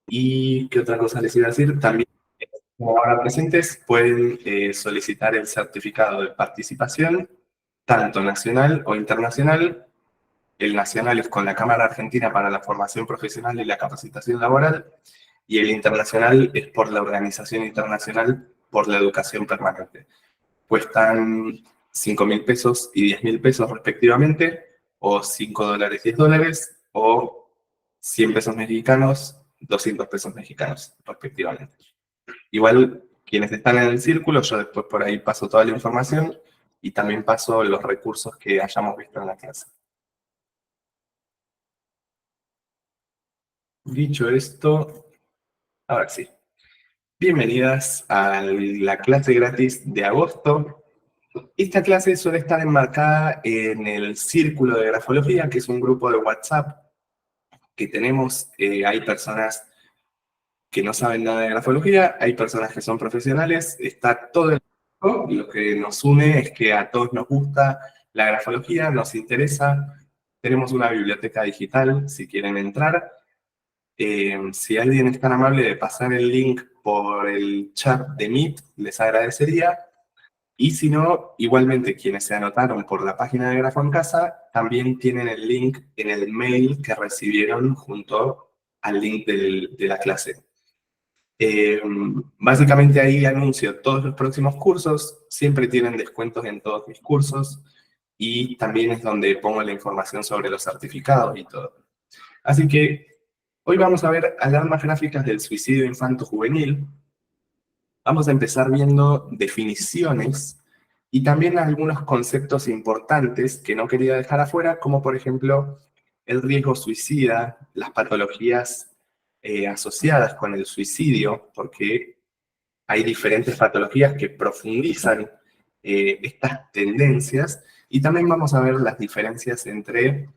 Y qué otra cosa les iba a decir, también como ahora presentes pueden solicitar el certificado de participación, tanto nacional o internacional. El nacional es con la Cámara Argentina para la Formación Profesional y la Capacitación Laboral, y el internacional es por la Organización Internacional por la Educación Permanente. Cuestan 5.000 pesos y 10.000 pesos respectivamente, o $5, $10, o 100 pesos mexicanos, 200 pesos mexicanos respectivamente. Igual, quienes están en el círculo, yo después por ahí paso toda la información y también paso los recursos que hayamos visto en la clase. Dicho esto, ahora sí. Bienvenidas a la clase gratis de agosto. Esta clase suele estar enmarcada en el Círculo de Grafología, que es un grupo de WhatsApp que tenemos. Hay personas que no saben nada de grafología, hay personas que son profesionales, está todo el mundo, y lo que nos une es que a todos nos gusta la grafología, nos interesa. Tenemos una biblioteca digital, si quieren entrar. Si alguien es tan amable de pasar el link por el chat de Meet, les agradecería. Y si no, igualmente quienes se anotaron por la página de Grafo en Casa, también tienen el link en el mail que recibieron junto al link de la clase. Básicamente ahí anuncio todos los próximos cursos, siempre tienen descuentos en todos mis cursos, y también es donde pongo la información sobre los certificados y todo. Así que hoy vamos a ver alarmas gráficas del suicidio infanto-juvenil. Vamos a empezar viendo definiciones y también algunos conceptos importantes que no quería dejar afuera, como por ejemplo el riesgo suicida, las patologías asociadas con el suicidio, porque hay diferentes patologías que profundizan estas tendencias, y también vamos a ver las diferencias entre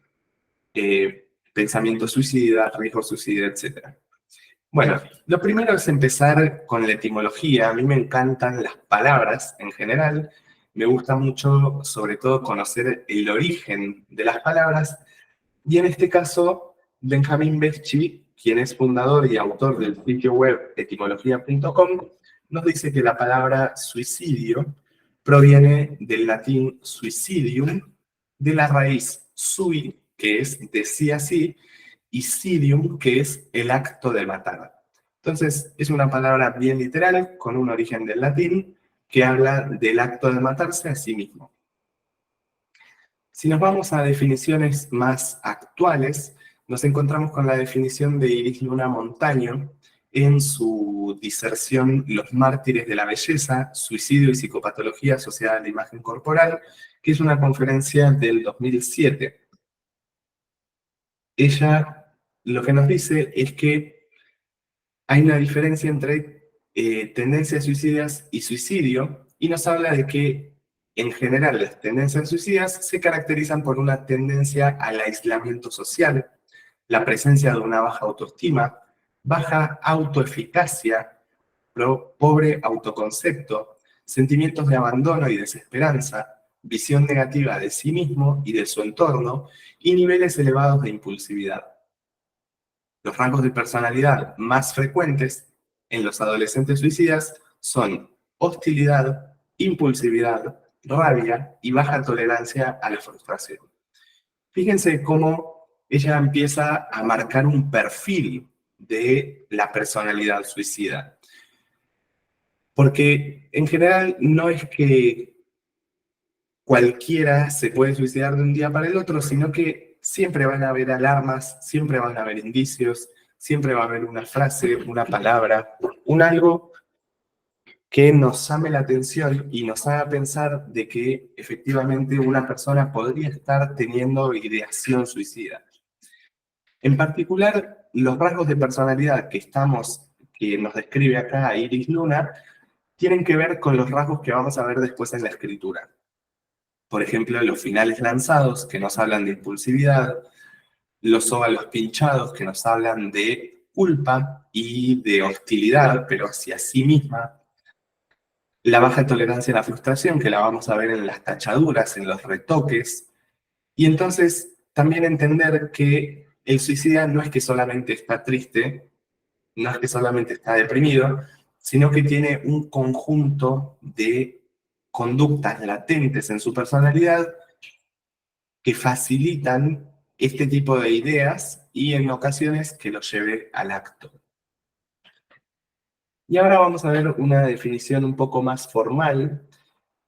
pensamiento suicida, riesgo suicida, etc. Bueno, lo primero es empezar con la etimología. A mí me encantan las palabras en general. Me gusta mucho, sobre todo, conocer el origen de las palabras. Y en este caso, Benjamín Becchi, quien es fundador y autor del sitio web etimología.com, nos dice que la palabra suicidio proviene del latín suicidium, de la raíz sui, que es decir así, y sidium, que es el acto de matar. Entonces, es una palabra bien literal, con un origen del latín, que habla del acto de matarse a sí mismo. Si nos vamos a definiciones más actuales, nos encontramos con la definición de Iris Luna Montaño en su diserción Los mártires de la belleza, suicidio y psicopatología asociada a la imagen corporal, que es una conferencia del 2007. Ella lo que nos dice es que hay una diferencia entre tendencias suicidas y suicidio, y nos habla de que en general las tendencias suicidas se caracterizan por una tendencia al aislamiento social, la presencia de una baja autoestima, baja autoeficacia, pobre autoconcepto, sentimientos de abandono y desesperanza, visión negativa de sí mismo y de su entorno, y niveles elevados de impulsividad. Los rasgos de personalidad más frecuentes en los adolescentes suicidas son hostilidad, impulsividad, rabia y baja tolerancia a la frustración. Fíjense cómo ella empieza a marcar un perfil de la personalidad suicida. Porque en general no es que cualquiera se puede suicidar de un día para el otro, sino que siempre van a haber alarmas, siempre van a haber indicios, siempre va a haber una frase, una palabra, un algo que nos llame la atención y nos haga pensar de que efectivamente una persona podría estar teniendo ideación suicida. En particular, los rasgos de personalidad que nos describe acá Iris Luna, tienen que ver con los rasgos que vamos a ver después en la escritura. Por ejemplo, los finales lanzados, que nos hablan de impulsividad, los óvalos pinchados, que nos hablan de culpa y de hostilidad, pero hacia sí misma, la baja tolerancia a la frustración, que la vamos a ver en las tachaduras, en los retoques, y entonces también entender que el suicida no es que solamente está triste, no es que solamente está deprimido, sino que tiene un conjunto de conductas latentes en su personalidad que facilitan este tipo de ideas y en ocasiones que lo lleve al acto. Y ahora vamos a ver una definición un poco más formal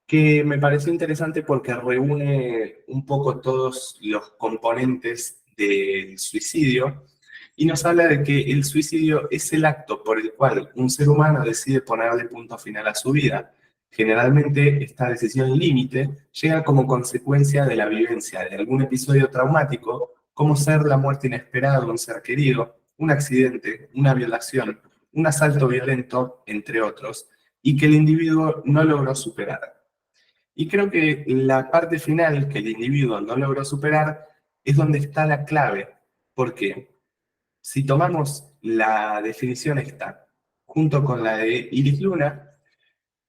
que me pareció interesante porque reúne un poco todos los componentes del suicidio y nos habla de que el suicidio es el acto por el cual un ser humano decide ponerle punto final a su vida. Generalmente esta decisión límite llega como consecuencia de la vivencia de algún episodio traumático, como ser la muerte inesperada de un ser querido, un accidente, una violación, un asalto violento, entre otros, y que el individuo no logró superar. Y creo que la parte final que el individuo no logró superar es donde está la clave, porque si tomamos la definición esta junto con la de Iris Luna,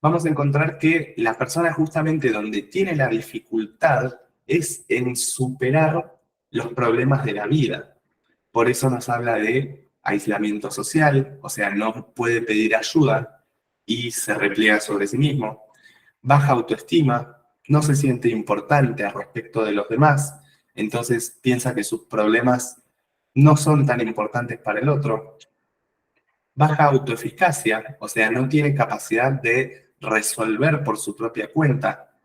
vamos a encontrar que la persona justamente donde tiene la dificultad es en superar los problemas de la vida. Por eso nos habla de aislamiento social, o sea, no puede pedir ayuda y se repliega sobre sí mismo. Baja autoestima, no se siente importante al respecto de los demás, entonces piensa que sus problemas no son tan importantes para el otro. Baja autoeficacia, o sea, no tiene capacidad de resolver por su propia cuenta.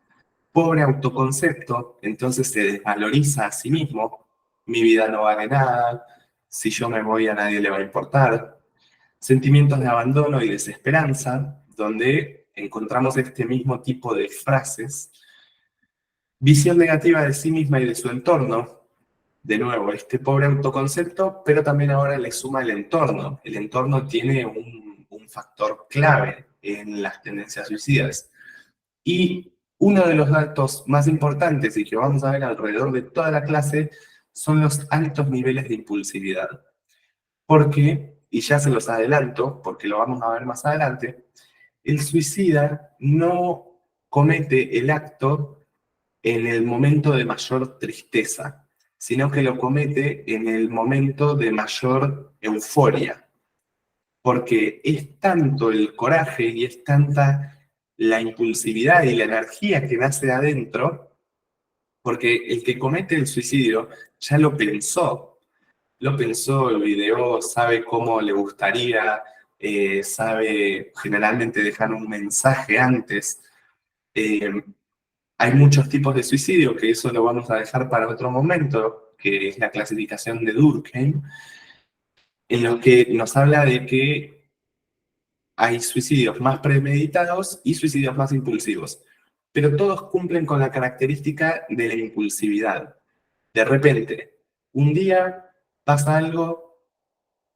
Pobre autoconcepto, entonces se desvaloriza a sí mismo. Mi vida no vale nada, si yo me voy a nadie le va a importar. Sentimientos de abandono y desesperanza, donde encontramos este mismo tipo de frases. Visión negativa de sí misma y de su entorno. De nuevo, este pobre autoconcepto, pero también ahora le suma el entorno. El entorno tiene un factor clave en las tendencias suicidas. Y uno de los datos más importantes y que vamos a ver alrededor de toda la clase son los altos niveles de impulsividad. Porque, y ya se los adelanto, porque lo vamos a ver más adelante, el suicida no comete el acto en el momento de mayor tristeza, sino que lo comete en el momento de mayor euforia, porque es tanto el coraje y es tanta la impulsividad y la energía que nace de adentro, porque el que comete el suicidio ya lo pensó, lo ideó, sabe cómo le gustaría, sabe, generalmente dejan un mensaje antes. Eh, Hay muchos tipos de suicidio, que eso lo vamos a dejar para otro momento, que es la clasificación de Durkheim, en los que nos habla de que hay suicidios más premeditados y suicidios más impulsivos, pero todos cumplen con la característica de la impulsividad. De repente, un día pasa algo,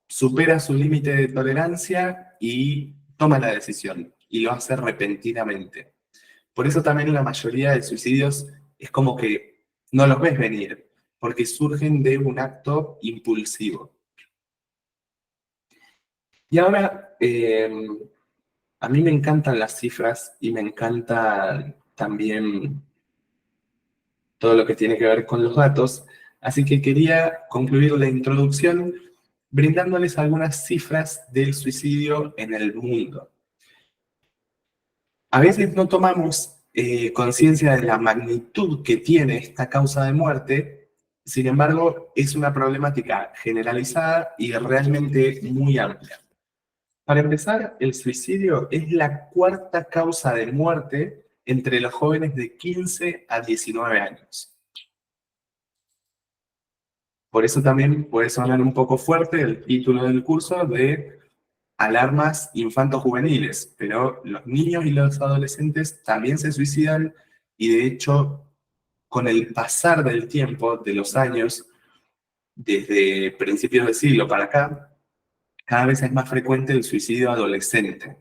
supera su límite de tolerancia y toma la decisión, y lo hace repentinamente. Por eso también la mayoría de suicidios es como que no los ves venir, porque surgen de un acto impulsivo. Y ahora, a mí me encantan las cifras y me encanta también todo lo que tiene que ver con los datos, así que quería concluir la introducción brindándoles algunas cifras del suicidio en el mundo. A veces no tomamos conciencia de la magnitud que tiene esta causa de muerte, sin embargo, es una problemática generalizada y realmente muy amplia. Para empezar, el suicidio es la cuarta causa de muerte entre los jóvenes de 15 a 19 años. Por eso también puede sonar un poco fuerte el título del curso de alarmas infanto-juveniles, pero los niños y los adolescentes también se suicidan y de hecho, con el pasar del tiempo, de los años, desde principios del siglo para acá, cada vez es más frecuente el suicidio adolescente.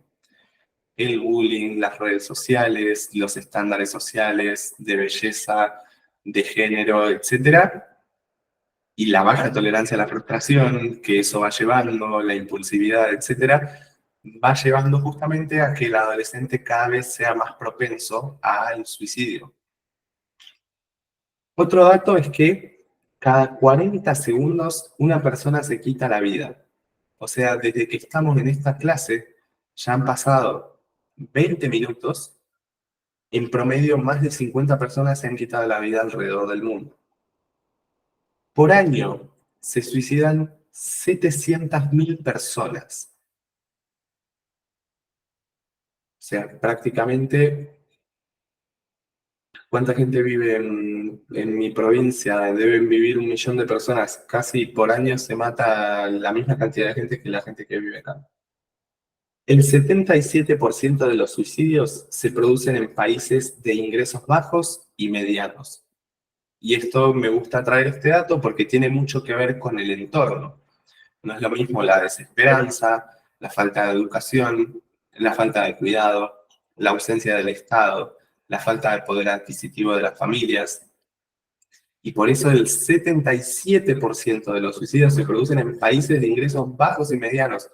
El bullying, las redes sociales, los estándares sociales de belleza, de género, etcétera, y la baja tolerancia a la frustración que eso va llevando, la impulsividad, etcétera, va llevando justamente a que el adolescente cada vez sea más propenso al suicidio. Otro dato es que cada 40 segundos una persona se quita la vida. O sea, desde que estamos en esta clase, ya han pasado 20 minutos. En promedio, más de 50 personas se han quitado la vida alrededor del mundo. Por año se suicidan 700.000 personas. O sea, prácticamente, ¿cuánta gente vive en mi provincia? Deben vivir 1 millón de personas. Casi por año se mata la misma cantidad de gente que la gente que vive acá. El 77% de los suicidios se producen en países de ingresos bajos y medianos. Y esto me gusta traer este dato porque tiene mucho que ver con el entorno. No es lo mismo la desesperanza, la falta de educación, la falta de cuidado, la ausencia del Estado, la falta de poder adquisitivo de las familias. Y por eso el 77% de los suicidios se producen en países de ingresos bajos y medianos.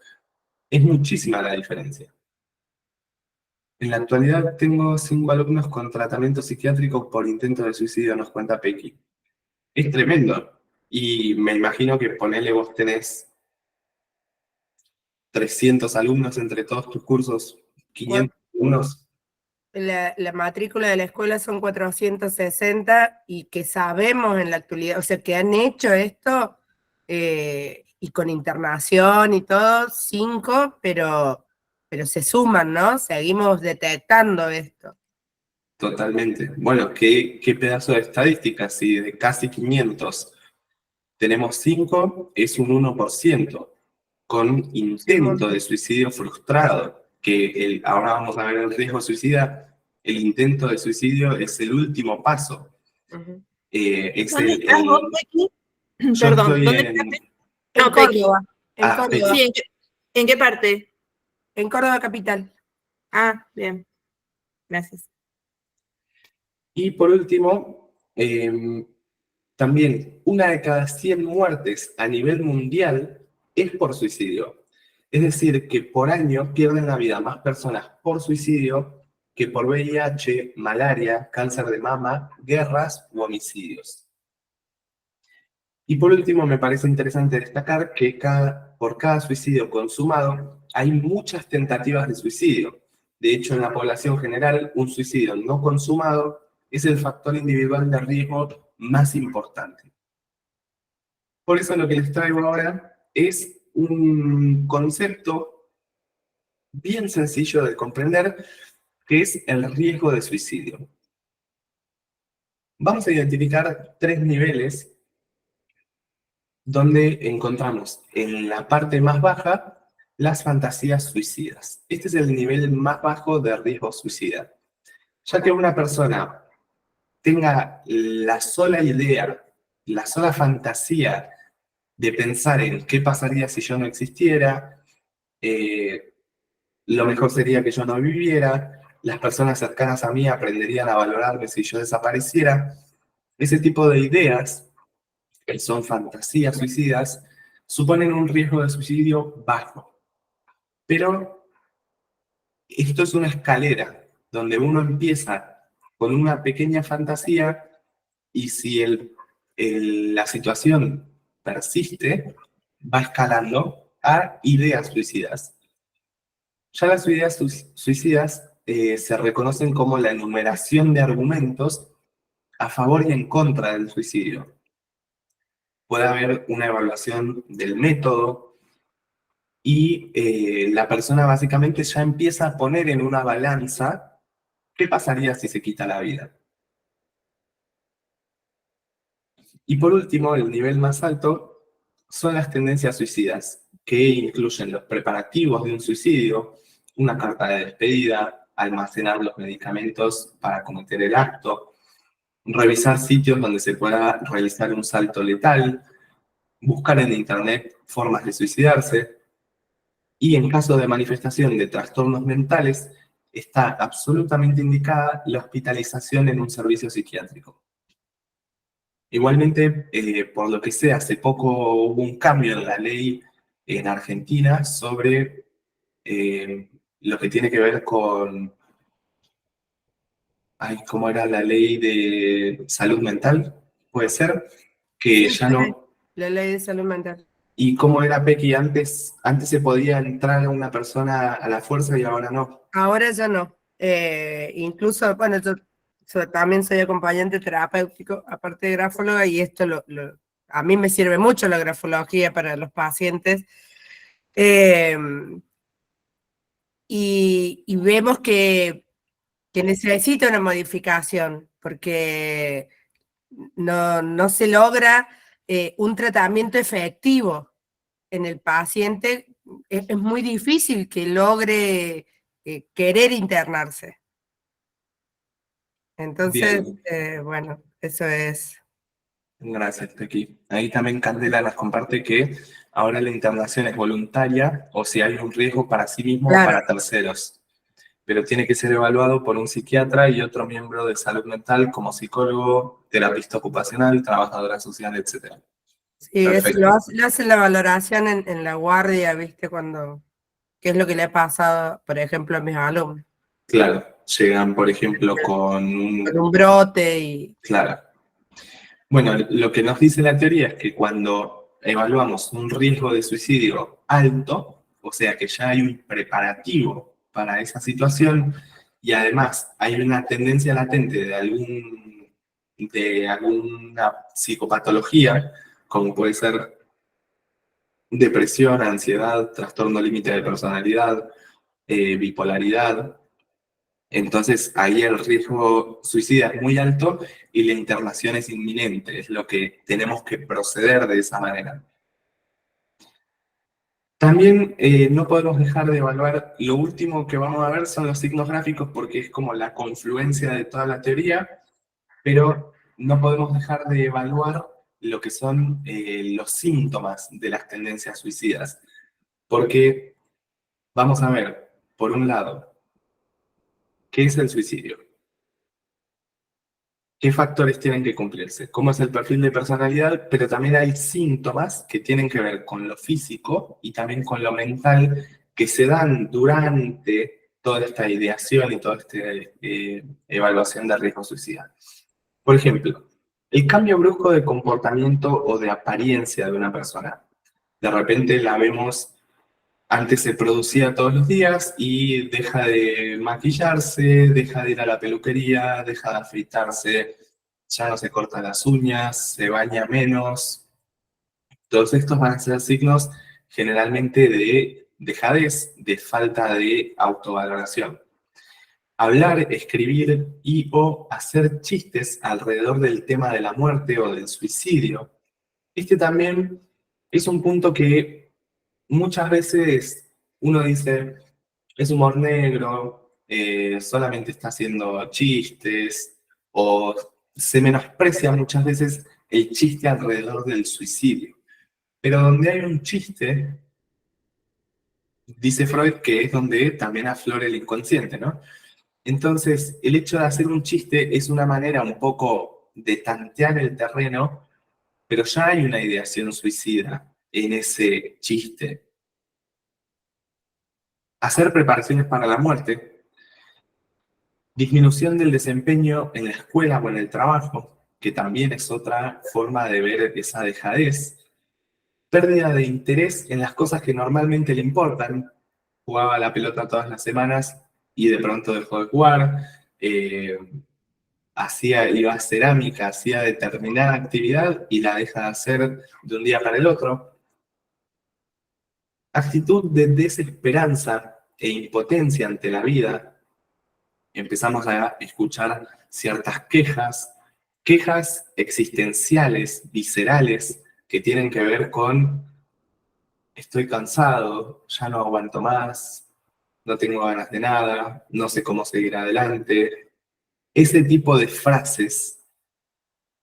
Es muchísima la diferencia. En la actualidad tengo 5 alumnos con tratamiento psiquiátrico por intento de suicidio, nos cuenta Pequi. Es tremendo. Y me imagino que ponele vos tenés 300 alumnos entre todos tus cursos, 500 alumnos. La matrícula de la escuela son 460 y que sabemos en la actualidad, o sea, que han hecho esto y con internación y todo, 5, pero se suman, ¿no? Seguimos detectando esto. Totalmente. Bueno, qué pedazo de estadísticas. Si de casi 500 tenemos 5, es un 1%, con intento de suicidio frustrado, que ahora vamos a ver el riesgo suicida. El intento de suicidio es el último paso. ¿Dónde estás vos, Pequi? Yo Perdón, estoy ¿dónde en... estás? En No, Pequi. Córdoba. En Córdoba. Pequi. Sí, ¿en qué parte? En Córdoba capital. Ah, bien. Gracias. Y por último, también 1 de cada 100 muertes a nivel mundial es por suicidio. Es decir, que por año pierden la vida más personas por suicidio que por VIH, malaria, cáncer de mama, guerras u homicidios. Y por último, me parece interesante destacar que por cada suicidio consumado hay muchas tentativas de suicidio. De hecho, en la población general, un suicidio no consumado es el factor individual de riesgo más importante. Por eso lo que les traigo ahora es un concepto bien sencillo de comprender, que es el riesgo de suicidio. Vamos a identificar 3 niveles donde encontramos en la parte más baja las fantasías suicidas. Este es el nivel más bajo de riesgo suicida. Ya que una persona tenga la sola idea, la sola fantasía de pensar en qué pasaría si yo no existiera, lo mejor sería que yo no viviera, las personas cercanas a mí aprenderían a valorarme si yo desapareciera. Ese tipo de ideas, que son fantasías suicidas, suponen un riesgo de suicidio bajo. Pero esto es una escalera donde uno empieza con una pequeña fantasía y si la situación persiste, va escalando a ideas suicidas. Ya las ideas suicidas se reconocen como la enumeración de argumentos a favor y en contra del suicidio. Puede haber una evaluación del método y la persona básicamente ya empieza a poner en una balanza qué pasaría si se quita la vida. Y por último, el nivel más alto son las tendencias suicidas, que incluyen los preparativos de un suicidio, una carta de despedida, almacenar los medicamentos para cometer el acto, revisar sitios donde se pueda realizar un salto letal, buscar en internet formas de suicidarse, y en caso de manifestación de trastornos mentales, está absolutamente indicada la hospitalización en un servicio psiquiátrico. Igualmente, por lo que sé, hace poco hubo un cambio en la ley en Argentina sobre lo que tiene que ver con, ¿cómo era la ley de salud mental? Puede ser que Sí, ya no, la ley de salud mental. ¿Y cómo era, Pequi? Antes se podía entrar a una persona a la fuerza y ahora no. Ahora ya no. Incluso, bueno, yo también soy acompañante terapéutico, aparte de grafóloga, y esto a mí me sirve mucho la grafología para los pacientes. Eh, y vemos que necesita una modificación, porque no se logra un tratamiento efectivo en el paciente. Es muy difícil que logre querer internarse. Entonces, Bien, bueno, eso es. gracias, Pequi. Ahí también Candela nos comparte que ahora la internación es voluntaria o si hay un riesgo para sí mismo o Claro, para terceros, pero tiene que ser evaluado por un psiquiatra y otro miembro de salud mental como psicólogo, terapista ocupacional, trabajadora social, etc. sí, Perfecto. lo hacen la valoración en la guardia, ¿viste? ¿Qué es lo que le ha pasado, por ejemplo, a mis alumnos? Claro, llegan, por ejemplo, con Con un... un brote y... Claro. Bueno, lo que nos dice la teoría es que cuando evaluamos un riesgo de suicidio alto, o sea que ya hay un preparativo para esa situación y además hay una tendencia latente de alguna psicopatología, como puede ser depresión, ansiedad, trastorno límite de personalidad, bipolaridad. Entonces, ahí el riesgo suicida es muy alto y la internación es inminente, es lo que tenemos que proceder de esa manera. También no podemos dejar de evaluar, lo último que vamos a ver son los signos gráficos porque es como la confluencia de toda la teoría, pero no podemos dejar de evaluar lo que son los síntomas de las tendencias suicidas. Porque vamos a ver, por un lado, ¿qué es el suicidio? ¿Qué factores tienen que cumplirse? ¿Cómo es el perfil de personalidad? Pero también hay síntomas que tienen que ver con lo físico y también con lo mental que se dan durante toda esta ideación y toda esta evaluación de riesgo suicida. Por ejemplo, el cambio brusco de comportamiento o de apariencia de una persona. De repente la vemos, antes se producía todos los días y deja de maquillarse, deja de ir a la peluquería, deja de afeitarse, ya no se corta las uñas, se baña menos. Todos estos van a ser signos generalmente de dejadez, de falta de autovaloración. Hablar, escribir y o hacer chistes alrededor del tema de la muerte o del suicidio. Este también es un punto que muchas veces uno dice, es humor negro, solamente está haciendo chistes, o se menosprecia muchas veces el chiste alrededor del suicidio. Pero donde hay un chiste, dice Freud que es donde también aflora el inconsciente, ¿no? Entonces, el hecho de hacer un chiste es una manera un poco de tantear el terreno, pero ya hay una ideación suicida en ese chiste. Hacer preparaciones para la muerte, disminución del desempeño en la escuela o en el trabajo, que también es otra forma de ver esa dejadez. Pérdida de interés en las cosas que normalmente le importan. Jugaba a la pelota todas las semanas y de pronto dejó de jugar. Iba a cerámica, hacía determinada actividad y la deja de hacer de un día para el otro. Actitud de desesperanza e impotencia ante la vida. Empezamos a escuchar ciertas quejas existenciales, viscerales, que tienen que ver con estoy cansado, ya no aguanto más, no tengo ganas de nada, no sé cómo seguir adelante. Ese tipo de frases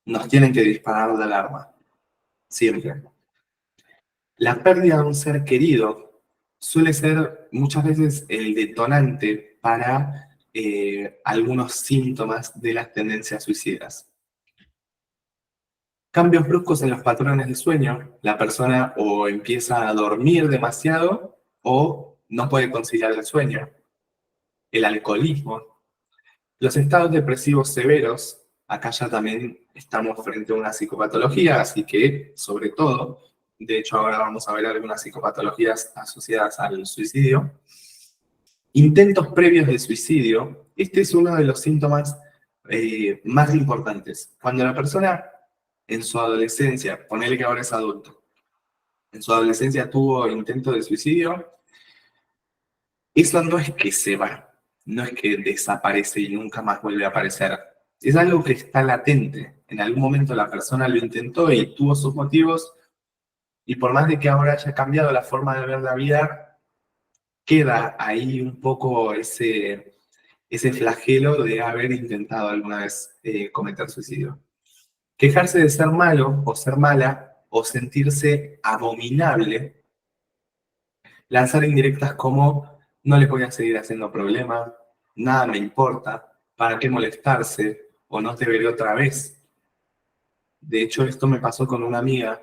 nos tienen que disparar la alarma, siempre. La pérdida de un ser querido suele ser muchas veces el detonante para algunos síntomas de las tendencias suicidas. Cambios bruscos en los patrones de sueño. La persona o empieza a dormir demasiado o no puede conciliar el sueño. El alcoholismo. Los estados depresivos severos. Acá ya también estamos frente a una psicopatología, así que, sobre todo, de hecho ahora vamos a ver algunas psicopatologías asociadas al suicidio. Intentos previos de suicidio, este es uno de los síntomas más importantes. Cuando la persona en su adolescencia, ponele que ahora es adulto, en su adolescencia tuvo intento de suicidio, eso no es que se va, no es que desaparece y nunca más vuelve a aparecer. Es algo que está latente. En algún momento la persona lo intentó y tuvo sus motivos, y por más de que ahora haya cambiado la forma de ver la vida, queda ahí un poco ese flagelo de haber intentado alguna vez cometer suicidio. Quejarse de ser malo o ser mala o sentirse abominable, lanzar indirectas como no le voy a seguir haciendo problema, nada me importa, ¿para qué molestarse? O no te veré otra vez. De hecho, esto me pasó con una amiga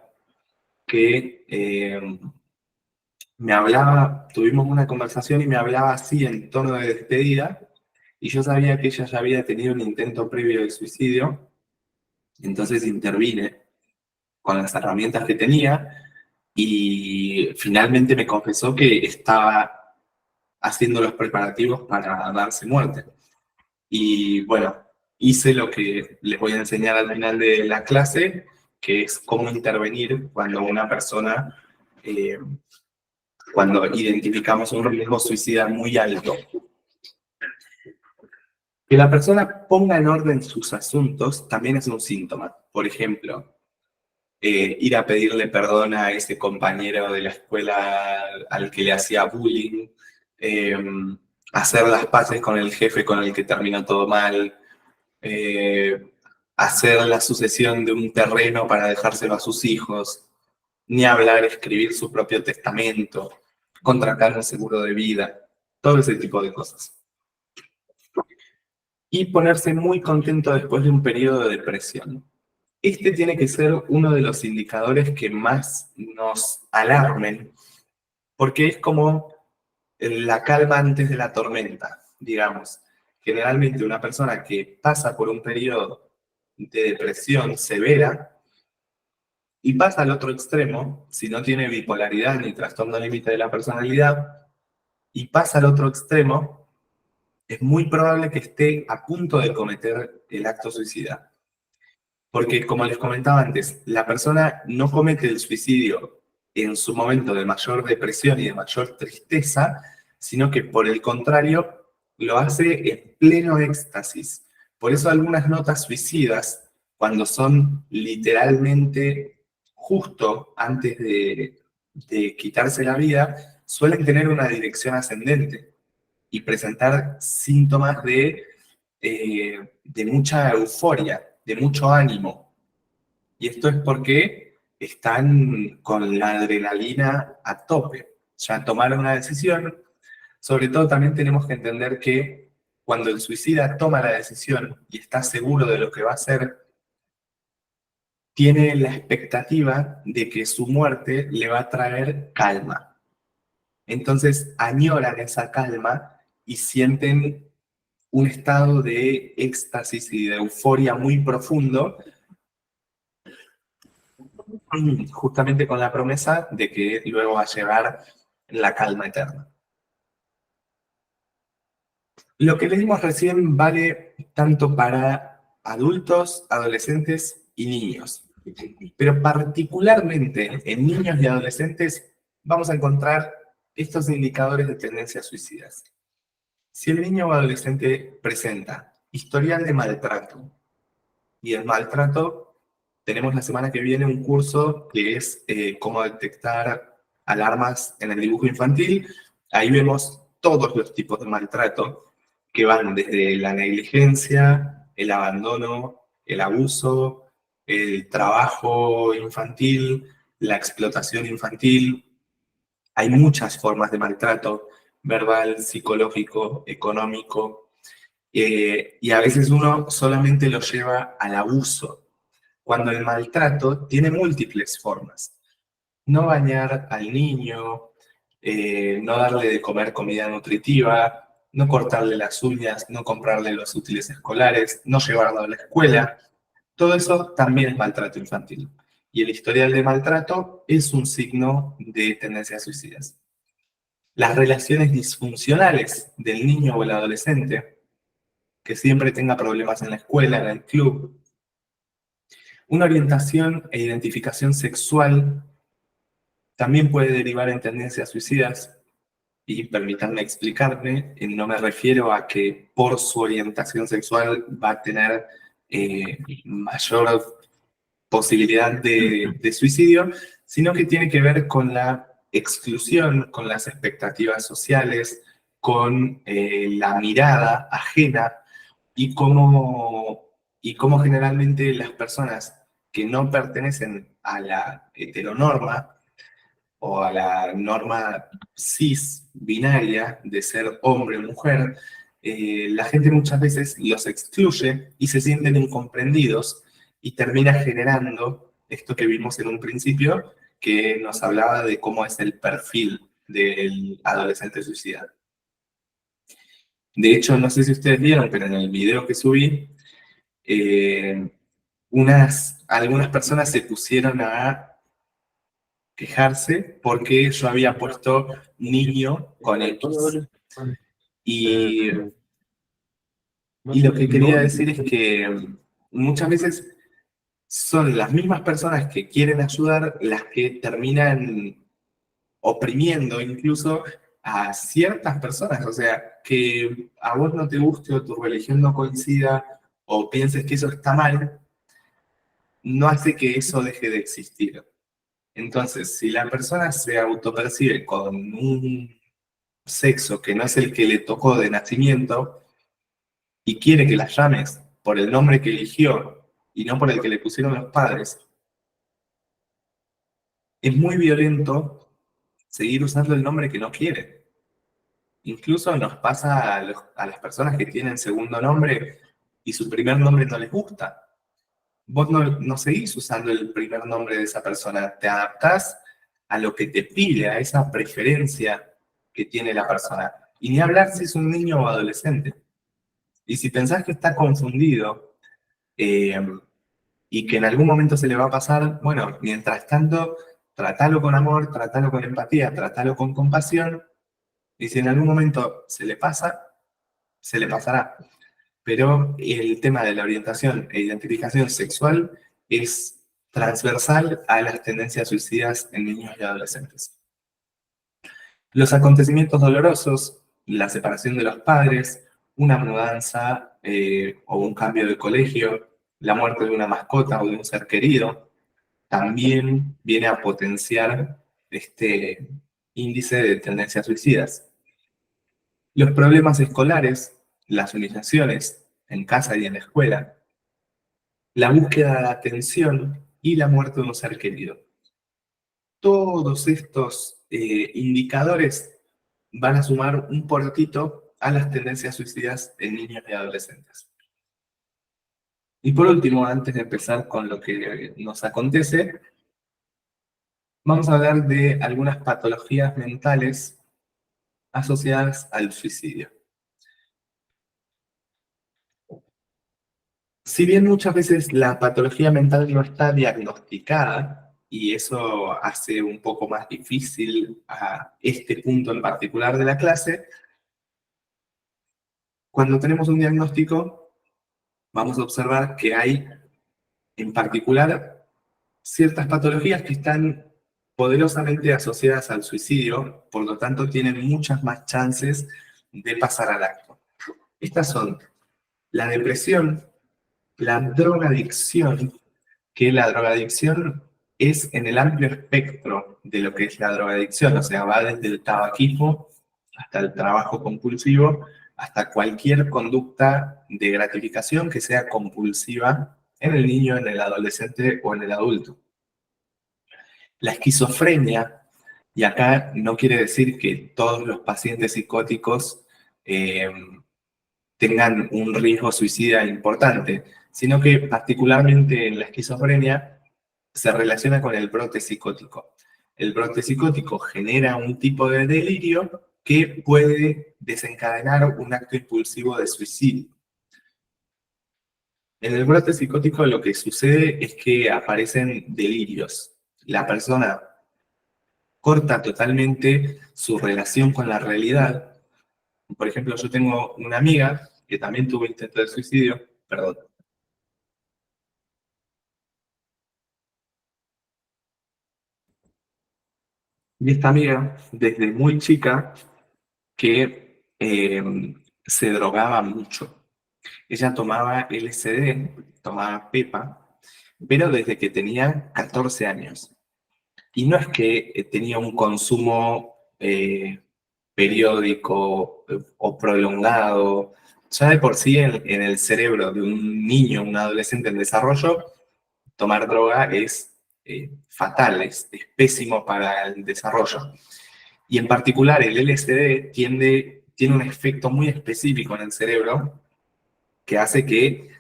que me hablaba, tuvimos una conversación y me hablaba así en tono de despedida, y yo sabía que ella ya había tenido un intento previo de suicidio, entonces intervine con las herramientas que tenía y finalmente me confesó que estaba haciendo los preparativos para darse muerte. Y bueno, hice lo que les voy a enseñar al final de la clase, que es cómo intervenir cuando una persona, cuando identificamos un riesgo suicida muy alto. Que la persona ponga en orden sus asuntos también es un síntoma. Por ejemplo, ir a pedirle perdón a ese compañero de la escuela al que le hacía bullying, hacer las paces con el jefe con el que terminó todo mal, hacer la sucesión de un terreno para dejárselo a sus hijos, ni hablar, escribir su propio testamento, contratar un seguro de vida, todo ese tipo de cosas. Y ponerse muy contento después de un periodo de depresión. Este tiene que ser uno de los indicadores que más nos alarmen, porque es como la calma antes de la tormenta, digamos. Generalmente una persona que pasa por un periodo de depresión severa y pasa al otro extremo, si no tiene bipolaridad ni trastorno límite de la personalidad, y pasa al otro extremo, es muy probable que esté a punto de cometer el acto suicida. Porque, como les comentaba antes, la persona no comete el suicidio en su momento de mayor depresión y de mayor tristeza, sino que, por el contrario, lo hace en pleno éxtasis. Por eso algunas notas suicidas, cuando son literalmente justo antes de quitarse la vida, suelen tener una dirección ascendente y presentar síntomas de mucha euforia, de mucho ánimo. Y esto es porque están con la adrenalina a tope. Ya tomaron una decisión. Sobre todo también tenemos que entender que cuando el suicida toma la decisión y está seguro de lo que va a hacer, tiene la expectativa de que su muerte le va a traer calma. Entonces añoran esa calma y sienten un estado de éxtasis y de euforia muy profundo, justamente con la promesa de que luego va a llegar la calma eterna. Lo que leímos recién vale tanto para adultos, adolescentes y niños, pero particularmente en niños y adolescentes vamos a encontrar estos indicadores de tendencias suicidas. Si el niño o adolescente presenta historial de maltrato, y el maltrato, tenemos la semana que viene un curso que es cómo detectar alarmas en el dibujo infantil. Ahí vemos todos los tipos de maltrato que van desde la negligencia, el abandono, el abuso, el trabajo infantil, la explotación infantil. Hay muchas formas de maltrato, verbal, psicológico, económico, y a veces uno solamente lo lleva al abuso, cuando el maltrato tiene múltiples formas. No bañar al niño, no darle de comer comida nutritiva, no cortarle las uñas, no comprarle los útiles escolares, no llevarlo a la escuela. Todo eso también es maltrato infantil. y el historial de maltrato es un signo de tendencias suicidas. Las relaciones disfuncionales del niño o el adolescente, que siempre tenga problemas en la escuela, en el club, una orientación e identificación sexual también puede derivar en tendencias suicidas, y permítanme explicarme, no me refiero a que por su orientación sexual va a tener mayor posibilidad de suicidio, sino que tiene que ver con la exclusión, con las expectativas sociales, con la mirada ajena y cómo generalmente las personas que no pertenecen a la heteronorma o a la norma cis binaria de ser hombre o mujer, la gente muchas veces los excluye y se sienten incomprendidos y termina generando esto que vimos en un principio, que nos hablaba de cómo es el perfil del adolescente suicida. De hecho, no sé si ustedes vieron, pero en el video que subí, algunas personas se pusieron a quejarse porque yo había puesto niño con X. Y lo que quería decir es que muchas veces son las mismas personas que quieren ayudar las que terminan oprimiendo incluso a ciertas personas. O sea, que a vos no te guste o tu religión no coincida o pienses que eso está mal, no hace que eso deje de existir. Entonces, si la persona se autopercibe con un sexo que no es el que le tocó de nacimiento y quiere que la llames por el nombre que eligió y no por el que le pusieron los padres, es muy violento seguir usando el nombre que no quiere. Incluso nos pasa a las personas que tienen segundo nombre y su primer nombre no les gusta. Vos no seguís usando el primer nombre de esa persona, te adaptás a lo que te pide, a esa preferencia que tiene la persona. Y ni hablar si es un niño o adolescente. Y si pensás que está confundido y que en algún momento se le va a pasar, bueno, mientras tanto, tratalo con amor, tratalo con empatía, tratalo con compasión, y si en algún momento se le pasa, se le pasará. Pero el tema de la orientación e identificación sexual es transversal a las tendencias suicidas en niños y adolescentes. Los acontecimientos dolorosos, la separación de los padres, una mudanza o un cambio de colegio, la muerte de una mascota o de un ser querido, también viene a potenciar este índice de tendencias suicidas. Los problemas escolares, las humillaciones en casa y en la escuela, la búsqueda de atención y la muerte de un ser querido. Todos estos indicadores van a sumar un porotito a las tendencias suicidas en niños y adolescentes. Y por último, antes de empezar con lo que nos acontece, vamos a hablar de algunas patologías mentales asociadas al suicidio. Si bien muchas veces la patología mental no está diagnosticada, y eso hace un poco más difícil a este punto en particular de la clase, cuando tenemos un diagnóstico, vamos a observar que hay, en particular, ciertas patologías que están poderosamente asociadas al suicidio, por lo tanto tienen muchas más chances de pasar al acto. Estas son la depresión, la drogadicción, que la drogadicción es en el amplio espectro de lo que es la drogadicción, o sea, va desde el tabaquismo hasta el trabajo compulsivo, hasta cualquier conducta de gratificación que sea compulsiva en el niño, en el adolescente o en el adulto. La esquizofrenia, y acá no quiere decir que todos los pacientes psicóticos tengan un riesgo suicida importante, sino que particularmente en la esquizofrenia se relaciona con el brote psicótico. El brote psicótico genera un tipo de delirio que puede desencadenar un acto impulsivo de suicidio. En el brote psicótico lo que sucede es que aparecen delirios. La persona corta totalmente su relación con la realidad. Por ejemplo, yo tengo una amiga que también tuvo intento de suicidio, perdón. Y esta amiga, desde muy chica, que se drogaba mucho. Ella tomaba LSD, tomaba pepa, pero desde que tenía 14 años. Y no es que tenía un consumo periódico o prolongado. Ya de por sí en el cerebro de un niño, un adolescente en desarrollo, tomar droga es fatal, es pésimo para el desarrollo. Y en particular el LSD tiene un efecto muy específico en el cerebro que hace que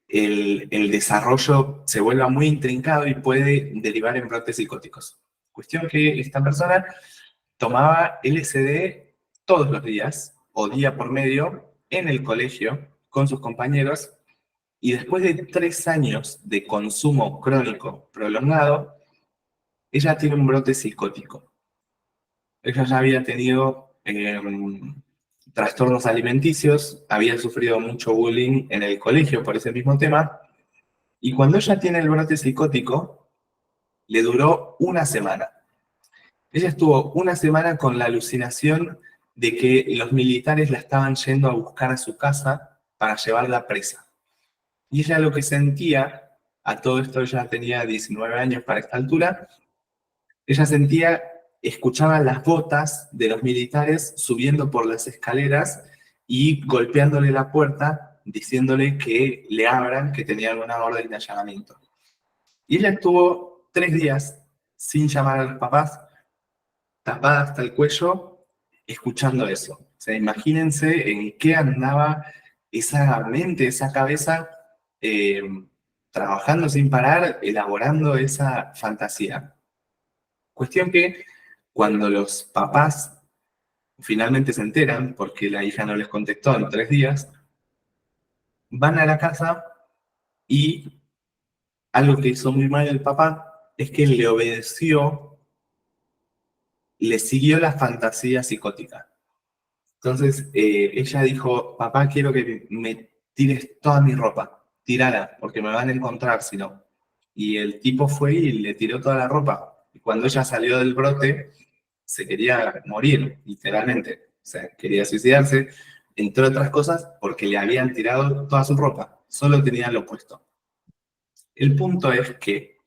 el desarrollo se vuelva muy intrincado y puede derivar en brotes psicóticos. Cuestión que esta persona tomaba LSD todos los días o día por medio en el colegio con sus compañeros y después de 3 años de consumo crónico prolongado, ella tiene un brote psicótico. Ella ya había tenido trastornos alimenticios, había sufrido mucho bullying en el colegio por ese mismo tema, y cuando ella tiene el brote psicótico, le duró una semana. Ella estuvo una semana con la alucinación de que los militares la estaban yendo a buscar a su casa para llevarla presa. Y ella lo que sentía, a todo esto ella tenía 19 años para esta altura, ella sentía, escuchaba las botas de los militares subiendo por las escaleras y golpeándole la puerta, diciéndole que le abran, que tenían una orden de allanamiento. Y ella estuvo 3 días sin llamar a los papás, tapada hasta el cuello, escuchando eso. O sea, imagínense en qué andaba esa mente, esa cabeza, trabajando sin parar, elaborando esa fantasía. Cuestión que cuando los papás finalmente se enteran, porque la hija no les contestó en 3 días, van a la casa y algo que hizo muy mal el papá es que le obedeció, le siguió la fantasía psicótica. Entonces ella dijo, papá, quiero que me tires toda mi ropa, tírala, porque me van a encontrar si no. Y el tipo fue y le tiró toda la ropa. Y cuando ella salió del brote, se quería morir, literalmente. O sea, quería suicidarse, entre otras cosas, porque le habían tirado toda su ropa. Solo tenía lo puesto. El punto es que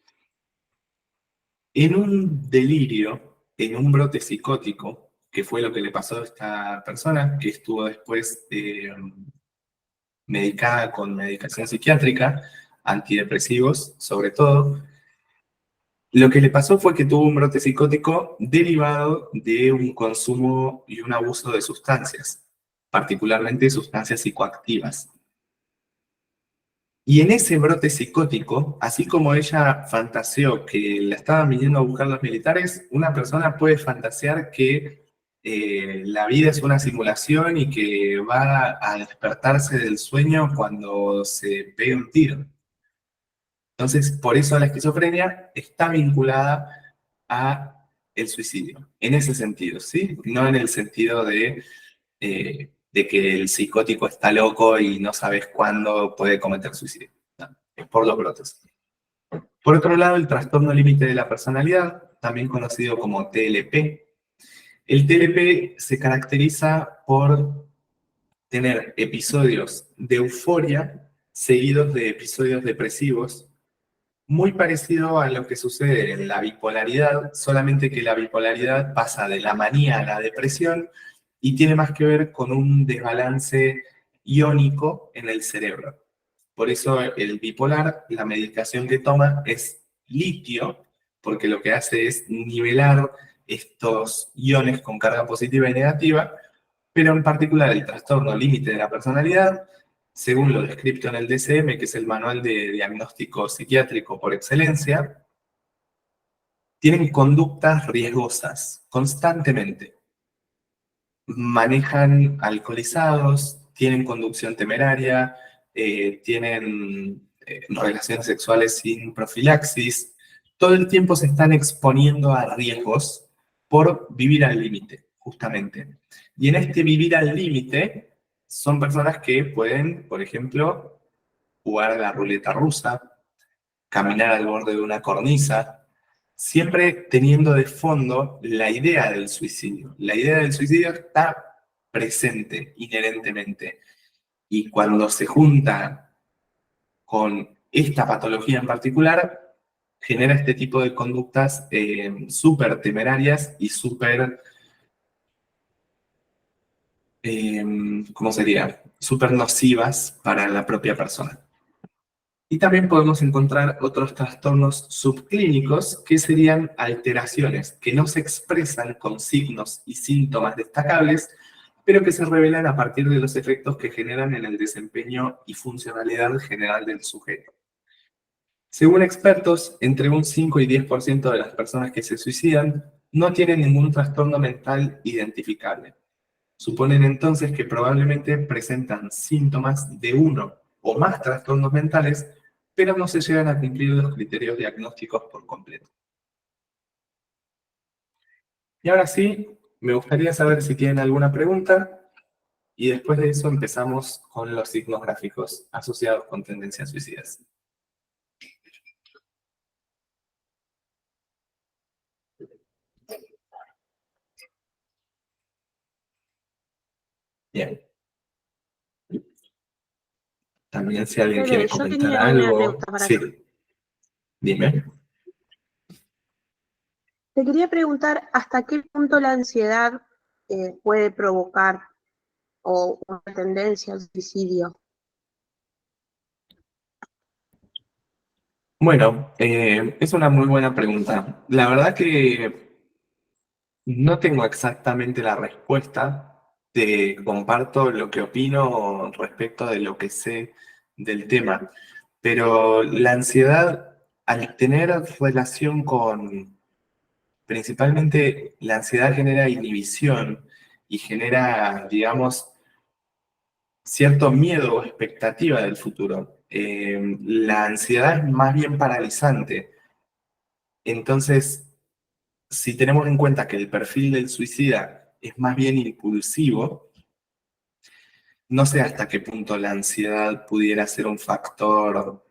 en un delirio, en un brote psicótico, que fue lo que le pasó a esta persona, que estuvo después medicada con medicación psiquiátrica, antidepresivos sobre todo, lo que le pasó fue que tuvo un brote psicótico derivado de un consumo y un abuso de sustancias, particularmente sustancias psicoactivas. Y en ese brote psicótico, así como ella fantaseó que la estaban viniendo a buscar los militares, una persona puede fantasear que la vida es una simulación y que va a despertarse del sueño cuando se pegue un tiro. Entonces, por eso la esquizofrenia está vinculada a el suicidio, en ese sentido, ¿sí? No en el sentido de que el psicótico está loco y no sabes cuándo puede cometer suicidio. No, es por los brotes. Por otro lado, el trastorno límite de la personalidad, también conocido como TLP. El TLP se caracteriza por tener episodios de euforia seguidos de episodios depresivos, muy parecido a lo que sucede en la bipolaridad, solamente que la bipolaridad pasa de la manía a la depresión y tiene más que ver con un desbalance iónico en el cerebro. Por eso el bipolar, la medicación que toma es litio, porque lo que hace es nivelar estos iones con carga positiva y negativa, pero en particular el trastorno límite de la personalidad, según lo descrito en el DSM, que es el manual de diagnóstico psiquiátrico por excelencia, tienen conductas riesgosas constantemente. Manejan alcoholizados, tienen conducción temeraria, tienen relaciones sexuales sin profilaxis, todo el tiempo se están exponiendo a riesgos por vivir al límite, justamente. Y en este vivir al límite son personas que pueden, por ejemplo, jugar a la ruleta rusa, caminar al borde de una cornisa, siempre teniendo de fondo la idea del suicidio. La idea del suicidio está presente inherentemente. Y cuando se junta con esta patología en particular, genera este tipo de conductas súper temerarias y súper, ¿cómo sería? Súper nocivas para la propia persona. Y también podemos encontrar otros trastornos subclínicos que serían alteraciones que no se expresan con signos y síntomas destacables, pero que se revelan a partir de los efectos que generan en el desempeño y funcionalidad general del sujeto. Según expertos, entre un 5 y 10% de las personas que se suicidan no tienen ningún trastorno mental identificable. Suponen entonces que probablemente presentan síntomas de uno o más trastornos mentales, pero no se llegan a cumplir los criterios diagnósticos por completo. Y ahora sí, me gustaría saber si tienen alguna pregunta, y después de eso empezamos con los signos gráficos asociados con tendencias suicidas. Bien. También si alguien quiere Yo comentar tenía una algo. pregunta para Sí, acá. dime. Te quería preguntar hasta qué punto la ansiedad puede provocar o una tendencia al suicidio. Bueno, es una muy buena pregunta. La verdad que no tengo exactamente la respuesta. Te comparto lo que opino respecto de lo que sé del tema. Pero la ansiedad, al tener relación con, principalmente la ansiedad genera inhibición y genera, digamos, cierto miedo o expectativa del futuro. La ansiedad es más bien paralizante. Entonces, si tenemos en cuenta que el perfil del suicida es más bien impulsivo, no sé hasta qué punto la ansiedad pudiera ser un factor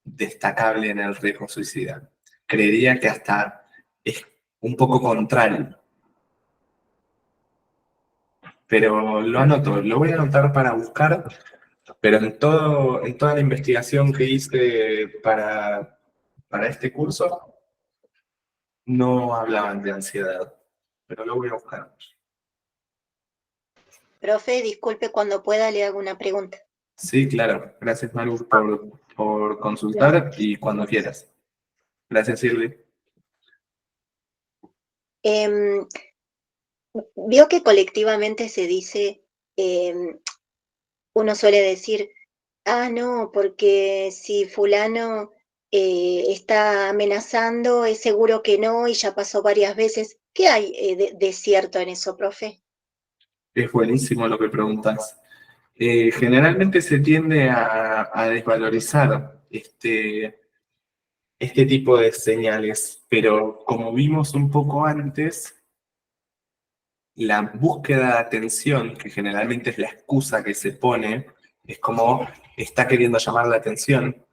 destacable en el riesgo suicida. Creería que hasta es un poco contrario. Pero lo anoto, lo voy a anotar para buscar, pero en toda la investigación que hice para este curso, no hablaban de ansiedad, pero lo voy a buscar. Profe, disculpe, cuando pueda le hago una pregunta. Sí, claro. Gracias, Maru, por consultar y cuando quieras. Gracias, Shirley. Vio que colectivamente se dice, uno suele decir, no, porque si fulano está amenazando, es seguro que no, y ya pasó varias veces. ¿Qué hay de cierto en eso, profe? Es buenísimo lo que preguntas. Generalmente se tiende a desvalorizar este tipo de señales, pero como vimos un poco antes, la búsqueda de atención, que generalmente es la excusa que se pone, es como está queriendo llamar la atención.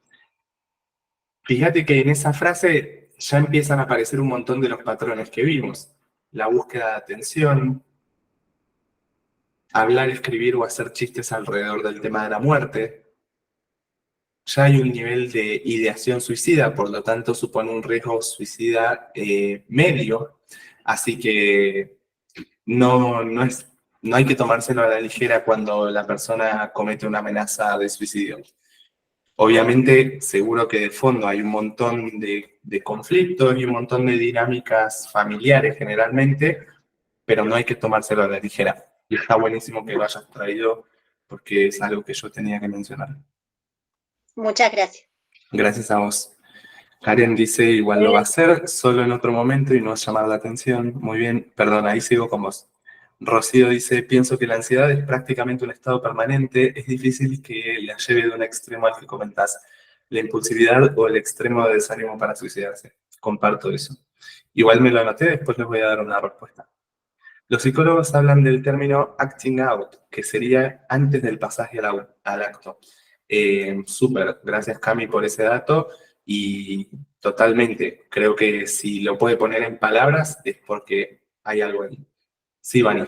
Fíjate que en esa frase ya empiezan a aparecer un montón de los patrones que vimos. La búsqueda de atención, hablar, escribir o hacer chistes alrededor del tema de la muerte. Ya hay un nivel de ideación suicida, por lo tanto supone un riesgo suicida medio, así que no hay que tomárselo a la ligera cuando la persona comete una amenaza de suicidio. Obviamente, seguro que de fondo hay un montón de conflictos y un montón de dinámicas familiares generalmente, pero no hay que tomárselo a la ligera. Y está buenísimo que lo hayas traído porque es algo que yo tenía que mencionar. Muchas gracias. Gracias a vos. Karen dice, igual lo va a hacer, solo en otro momento y no llamar la atención. Muy bien, perdón, ahí sigo con vos. Rocío dice, pienso que la ansiedad es prácticamente un estado permanente, es difícil que la lleve de un extremo al que comentás, la impulsividad o el extremo de desánimo para suicidarse. Comparto eso. Igual me lo anoté, después les voy a dar una respuesta. Los psicólogos hablan del término acting out, que sería antes del pasaje al acto. Súper, gracias Cami por ese dato y totalmente, creo que si lo puede poner en palabras es porque hay algo ahí. Sí, Vani.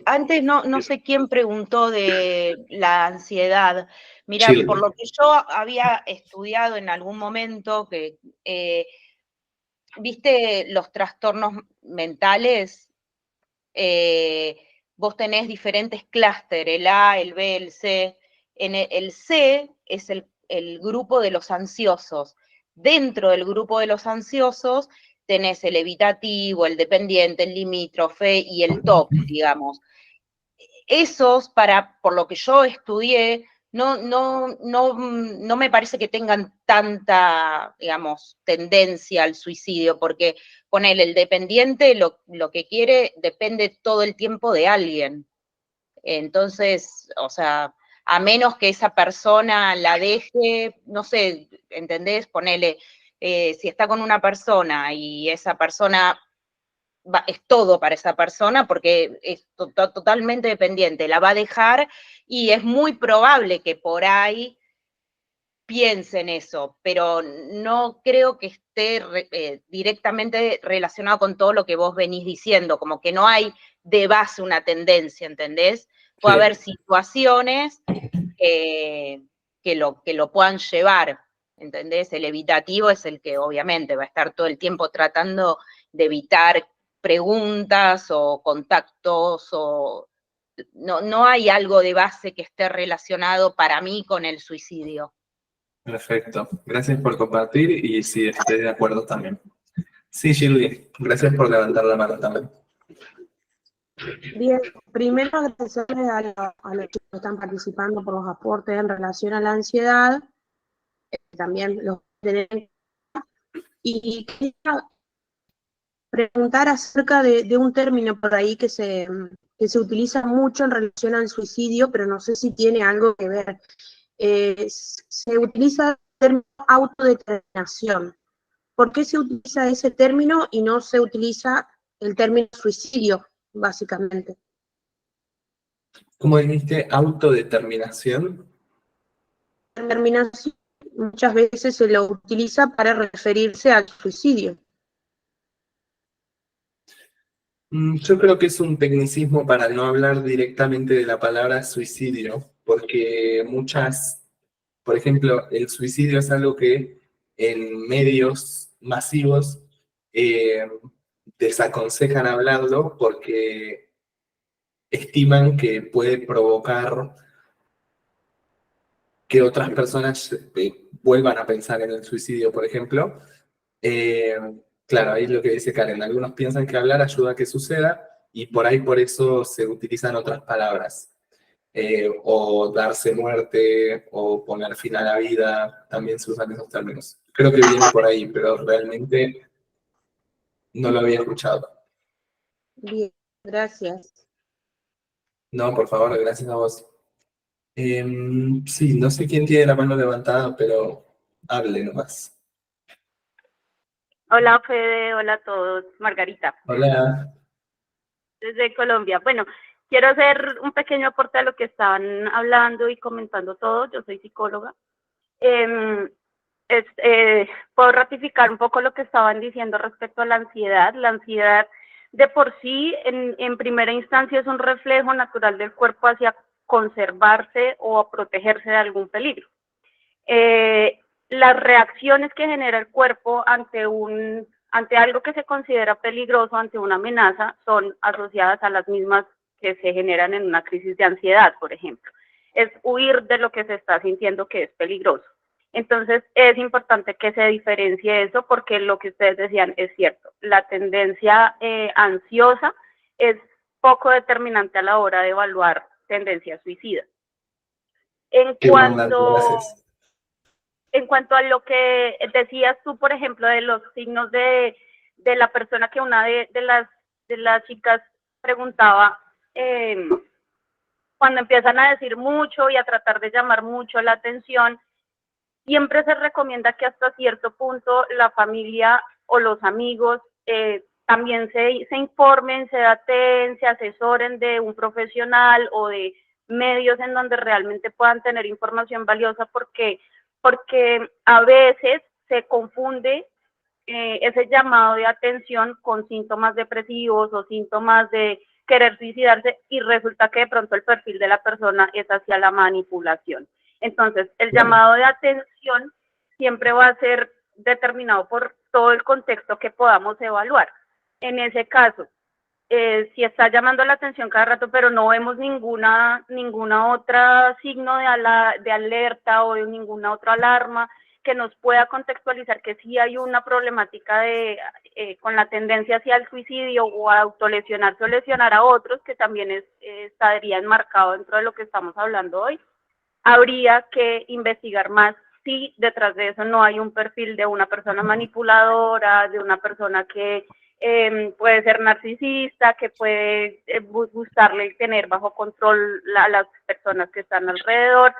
Antes no sé quién preguntó de la ansiedad. Mira, Shirley. por lo que yo había estudiado en algún momento, que viste los trastornos mentales, vos tenés diferentes clústeres, el A, el B, el C. El C es el grupo de los ansiosos. Dentro del grupo de los ansiosos tenés el evitativo, el dependiente, el limítrofe y el TOC, digamos. Esos, por lo que yo estudié, no me parece que tengan tanta, digamos, tendencia al suicidio, porque ponele, el dependiente lo que quiere depende todo el tiempo de alguien. Entonces, o sea, a menos que esa persona la deje, no sé, ¿entendés? Ponele, si está con una persona y esa persona es todo para esa persona porque es totalmente dependiente, la va a dejar y es muy probable que por ahí piense en eso, pero no creo que esté directamente relacionado con todo lo que vos venís diciendo, como que no hay de base una tendencia, ¿entendés? Puede haber situaciones que lo puedan llevar, ¿entendés? El evitativo es el que obviamente va a estar todo el tiempo tratando de evitar preguntas o contactos o no hay algo de base que esté relacionado para mí con el suicidio. Perfecto. Gracias por compartir y sí, estoy de acuerdo también. Sí, Shirley, gracias por levantar la mano también. Bien, primero agradecerles a los que están participando por los aportes en relación a la ansiedad, también los y quería preguntar acerca de un término por ahí que se utiliza mucho en relación al suicidio, pero no sé si tiene algo que ver. Se utiliza el término autodeterminación. ¿Por qué se utiliza ese término y no se utiliza el término suicidio, básicamente? ¿Cómo dijiste? Autodeterminación. Determinación muchas veces se lo utiliza para referirse al suicidio. Yo creo que es un tecnicismo para no hablar directamente de la palabra suicidio, porque por ejemplo, el suicidio es algo que en medios masivos desaconsejan hablarlo porque estiman que puede provocar que otras personas vuelvan a pensar en el suicidio, por ejemplo. Claro, ahí es lo que dice Karen. Algunos piensan que hablar ayuda a que suceda y por ahí por eso se utilizan otras palabras. O darse muerte o poner fin a la vida, también se usan esos términos. Creo que viene por ahí, pero realmente no lo había escuchado. Bien, gracias. No, por favor, gracias a vos. Sí, no sé quién tiene la mano levantada, pero hable nomás. Hola Fede, hola a todos, Margarita. Hola. Desde Colombia. Bueno, quiero hacer un pequeño aporte a lo que estaban hablando y comentando todos. Yo soy psicóloga. Puedo ratificar un poco lo que estaban diciendo respecto a la ansiedad. La ansiedad de por sí, en primera instancia, es un reflejo natural del cuerpo hacia conservarse o a protegerse de algún peligro. Las reacciones que genera el cuerpo ante algo que se considera peligroso, ante una amenaza, son asociadas a las mismas que se generan en una crisis de ansiedad, por ejemplo. Es huir de lo que se está sintiendo que es peligroso. Entonces, es importante que se diferencie eso porque lo que ustedes decían es cierto. La tendencia ansiosa es poco determinante a la hora de evaluar tendencias suicidas. En cuanto a lo que decías tú, por ejemplo, de los signos de la persona que una de las las chicas preguntaba, cuando empiezan a decir mucho y a tratar de llamar mucho la atención, siempre se recomienda que hasta cierto punto la familia o los amigos también se informen, se daten, se asesoren de un profesional o de medios en donde realmente puedan tener información valiosa, porque a veces se confunde ese llamado de atención con síntomas depresivos o síntomas de querer suicidarse, y resulta que de pronto el perfil de la persona es hacia la manipulación. Entonces, el llamado de atención siempre va a ser determinado por todo el contexto que podamos evaluar. En ese caso, si está llamando la atención cada rato, pero no vemos ninguna otra signo de alerta o de ninguna otra alarma que nos pueda contextualizar que sí hay una problemática con la tendencia hacia el suicidio o a autolesionarse o lesionar a otros, que también estaría enmarcado dentro de lo que estamos hablando hoy, habría que investigar más si detrás de eso no hay un perfil de una persona manipuladora, de una persona que puede ser narcisista, que puede gustarle tener bajo control a las personas que están alrededor.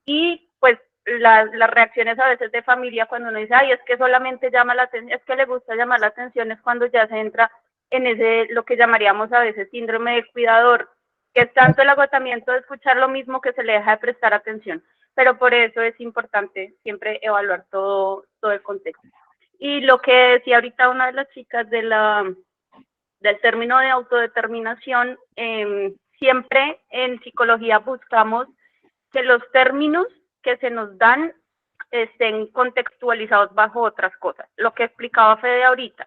Y pues las reacciones a veces de familia cuando uno dice, ay, es que solamente llama la atención, es que le gusta llamar la atención, es cuando ya se entra en ese, lo que llamaríamos a veces síndrome del cuidador, que es tanto el agotamiento de escuchar lo mismo que se le deja de prestar atención. Pero por eso es importante siempre evaluar todo el contexto. Y lo que decía ahorita una de las chicas del término de autodeterminación, siempre en psicología buscamos que los términos que se nos dan estén contextualizados bajo otras cosas. Lo que explicaba Fede ahorita,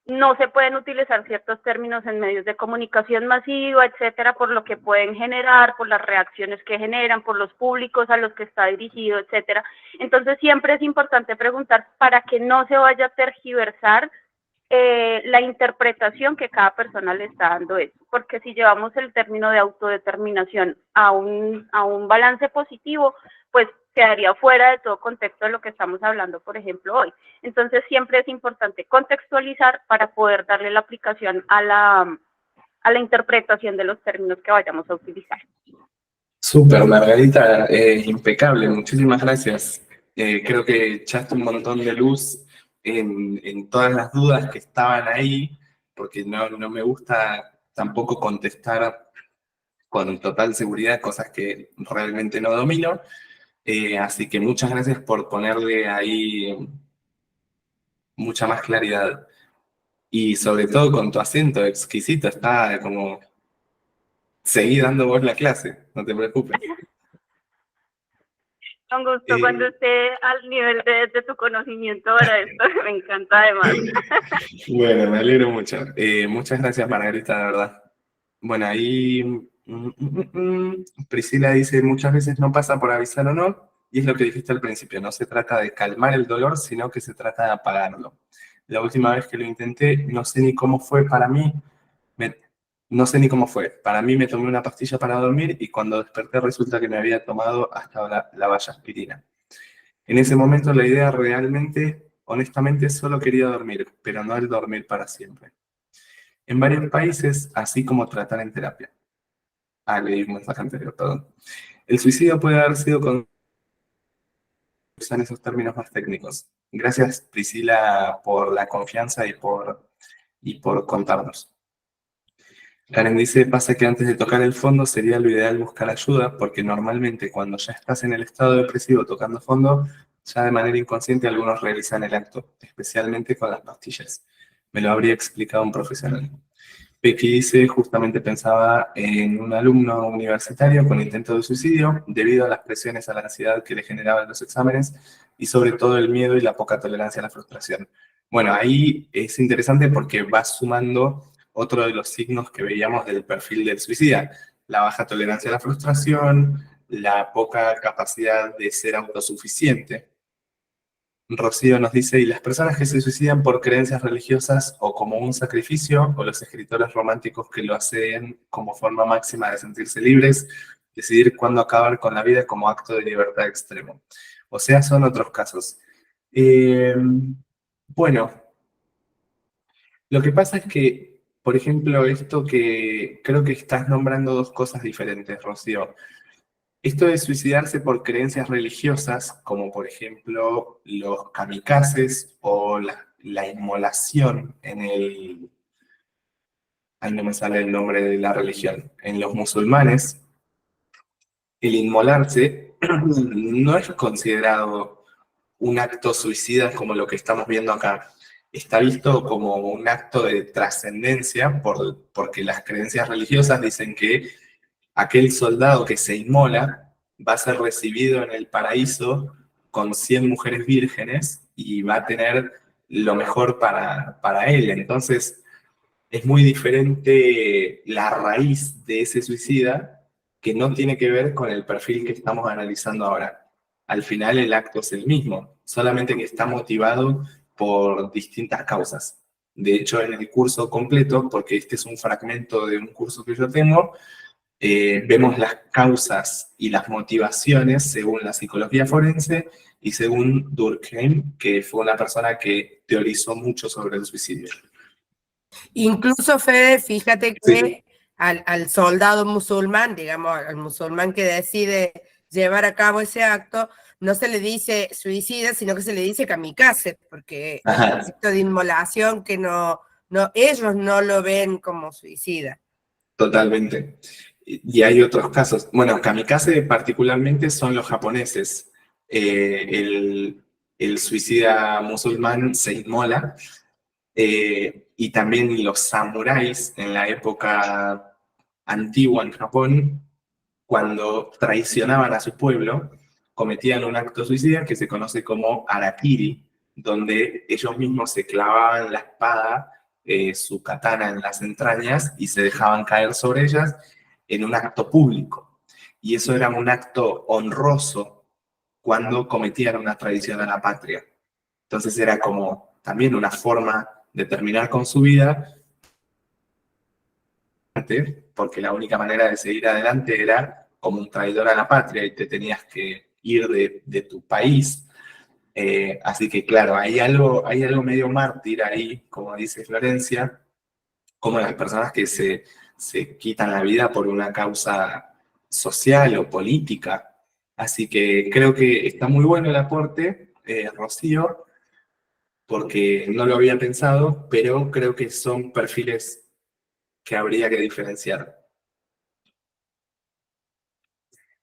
no se pueden utilizar ciertos términos en medios de comunicación masiva, etcétera, por lo que pueden generar, por las reacciones que generan, por los públicos a los que está dirigido, etcétera. Entonces siempre es importante preguntar para que no se vaya a tergiversar la interpretación que cada persona le está dando eso, porque si llevamos el término de autodeterminación a un balance positivo, pues quedaría fuera de todo contexto de lo que estamos hablando, por ejemplo, hoy. Entonces siempre es importante contextualizar para poder darle la aplicación a la interpretación de los términos que vayamos a utilizar. Súper, Margarita, impecable, muchísimas gracias. Creo que echaste un montón de luz en todas las dudas que estaban ahí, porque no me gusta tampoco contestar con total seguridad cosas que realmente no domino. Así que muchas gracias por ponerle ahí mucha más claridad. Y sobre todo con tu acento exquisito, está como... Seguí dando vos la clase, no te preocupes. Con gusto, cuando esté al nivel de tu conocimiento para esto, me encanta además. Bueno, me alegro mucho. Muchas gracias, Margarita, de verdad. Bueno, ahí Priscila dice, muchas veces no pasa por avisar o no, y es lo que dijiste al principio, no se trata de calmar el dolor, sino que se trata de apagarlo. La última vez que lo intenté, no sé ni cómo fue para mí, para mí me tomé una pastilla para dormir y cuando desperté resulta que me había tomado hasta la vallaspirina. En ese momento la idea realmente, honestamente, solo quería dormir, pero no el dormir para siempre. En varios países, así como tratar en terapia. Leí un mensaje anterior, perdón. El suicidio puede haber sido con... usan esos términos más técnicos. Gracias, Priscila, por la confianza y por contarnos. Karen dice, pasa que antes de tocar el fondo sería lo ideal buscar ayuda, porque normalmente cuando ya estás en el estado depresivo tocando fondo, ya de manera inconsciente algunos realizan el acto, especialmente con las pastillas. Me lo habría explicado un profesional. Becky dice, justamente pensaba en un alumno universitario con intento de suicidio debido a las presiones a la ansiedad que le generaban los exámenes y sobre todo el miedo y la poca tolerancia a la frustración. Bueno, ahí es interesante porque va sumando otro de los signos que veíamos del perfil del suicida, la baja tolerancia a la frustración, la poca capacidad de ser autosuficiente. Rocío nos dice, y las personas que se suicidan por creencias religiosas o como un sacrificio, o los escritores románticos que lo hacen como forma máxima de sentirse libres, decidir cuándo acabar con la vida como acto de libertad extremo. O sea, son otros casos. Bueno, lo que pasa es que por ejemplo, esto que creo que estás nombrando dos cosas diferentes, Rocío. Esto de suicidarse por creencias religiosas, como por ejemplo los kamikazes o la inmolación en el... Ahí no me sale el nombre de la religión. En los musulmanes, el inmolarse no es considerado un acto suicida como lo que estamos viendo acá. Está visto como un acto de trascendencia porque las creencias religiosas dicen que aquel soldado que se inmola va a ser recibido en el paraíso con 100 mujeres vírgenes y va a tener lo mejor para él. Entonces, es muy diferente la raíz de ese suicida que no tiene que ver con el perfil que estamos analizando ahora. Al final el acto es el mismo, solamente que está motivado por distintas causas. De hecho, en el curso completo, porque este es un fragmento de un curso que yo tengo, vemos las causas y las motivaciones según la psicología forense y según Durkheim, que fue una persona que teorizó mucho sobre el suicidio. Incluso, Fede, fíjate que Sí. al soldado musulmán, digamos, al musulmán que decide llevar a cabo ese acto, no se le dice suicida, sino que se le dice kamikaze, porque Ajá. es un acto de inmolación que ellos no lo ven como suicida. Totalmente. Y hay otros casos. Bueno, kamikaze particularmente son los japoneses. El suicida musulmán se inmola. Y también los samuráis en la época antigua en Japón, cuando traicionaban a su pueblo, cometían un acto suicida que se conoce como harakiri, donde ellos mismos se clavaban la espada, su katana en las entrañas y se dejaban caer sobre ellas en un acto público. Y eso era un acto honroso cuando cometían una traición a la patria. Entonces era como también una forma de terminar con su vida, porque la única manera de seguir adelante era como un traidor a la patria y te tenías que ir de tu país. Así que claro, hay algo medio mártir ahí, como dice Florencia, como las personas que se quitan la vida por una causa social o política. Así que creo que está muy bueno el aporte, Rocío, porque no lo había pensado, pero creo que son perfiles que habría que diferenciar.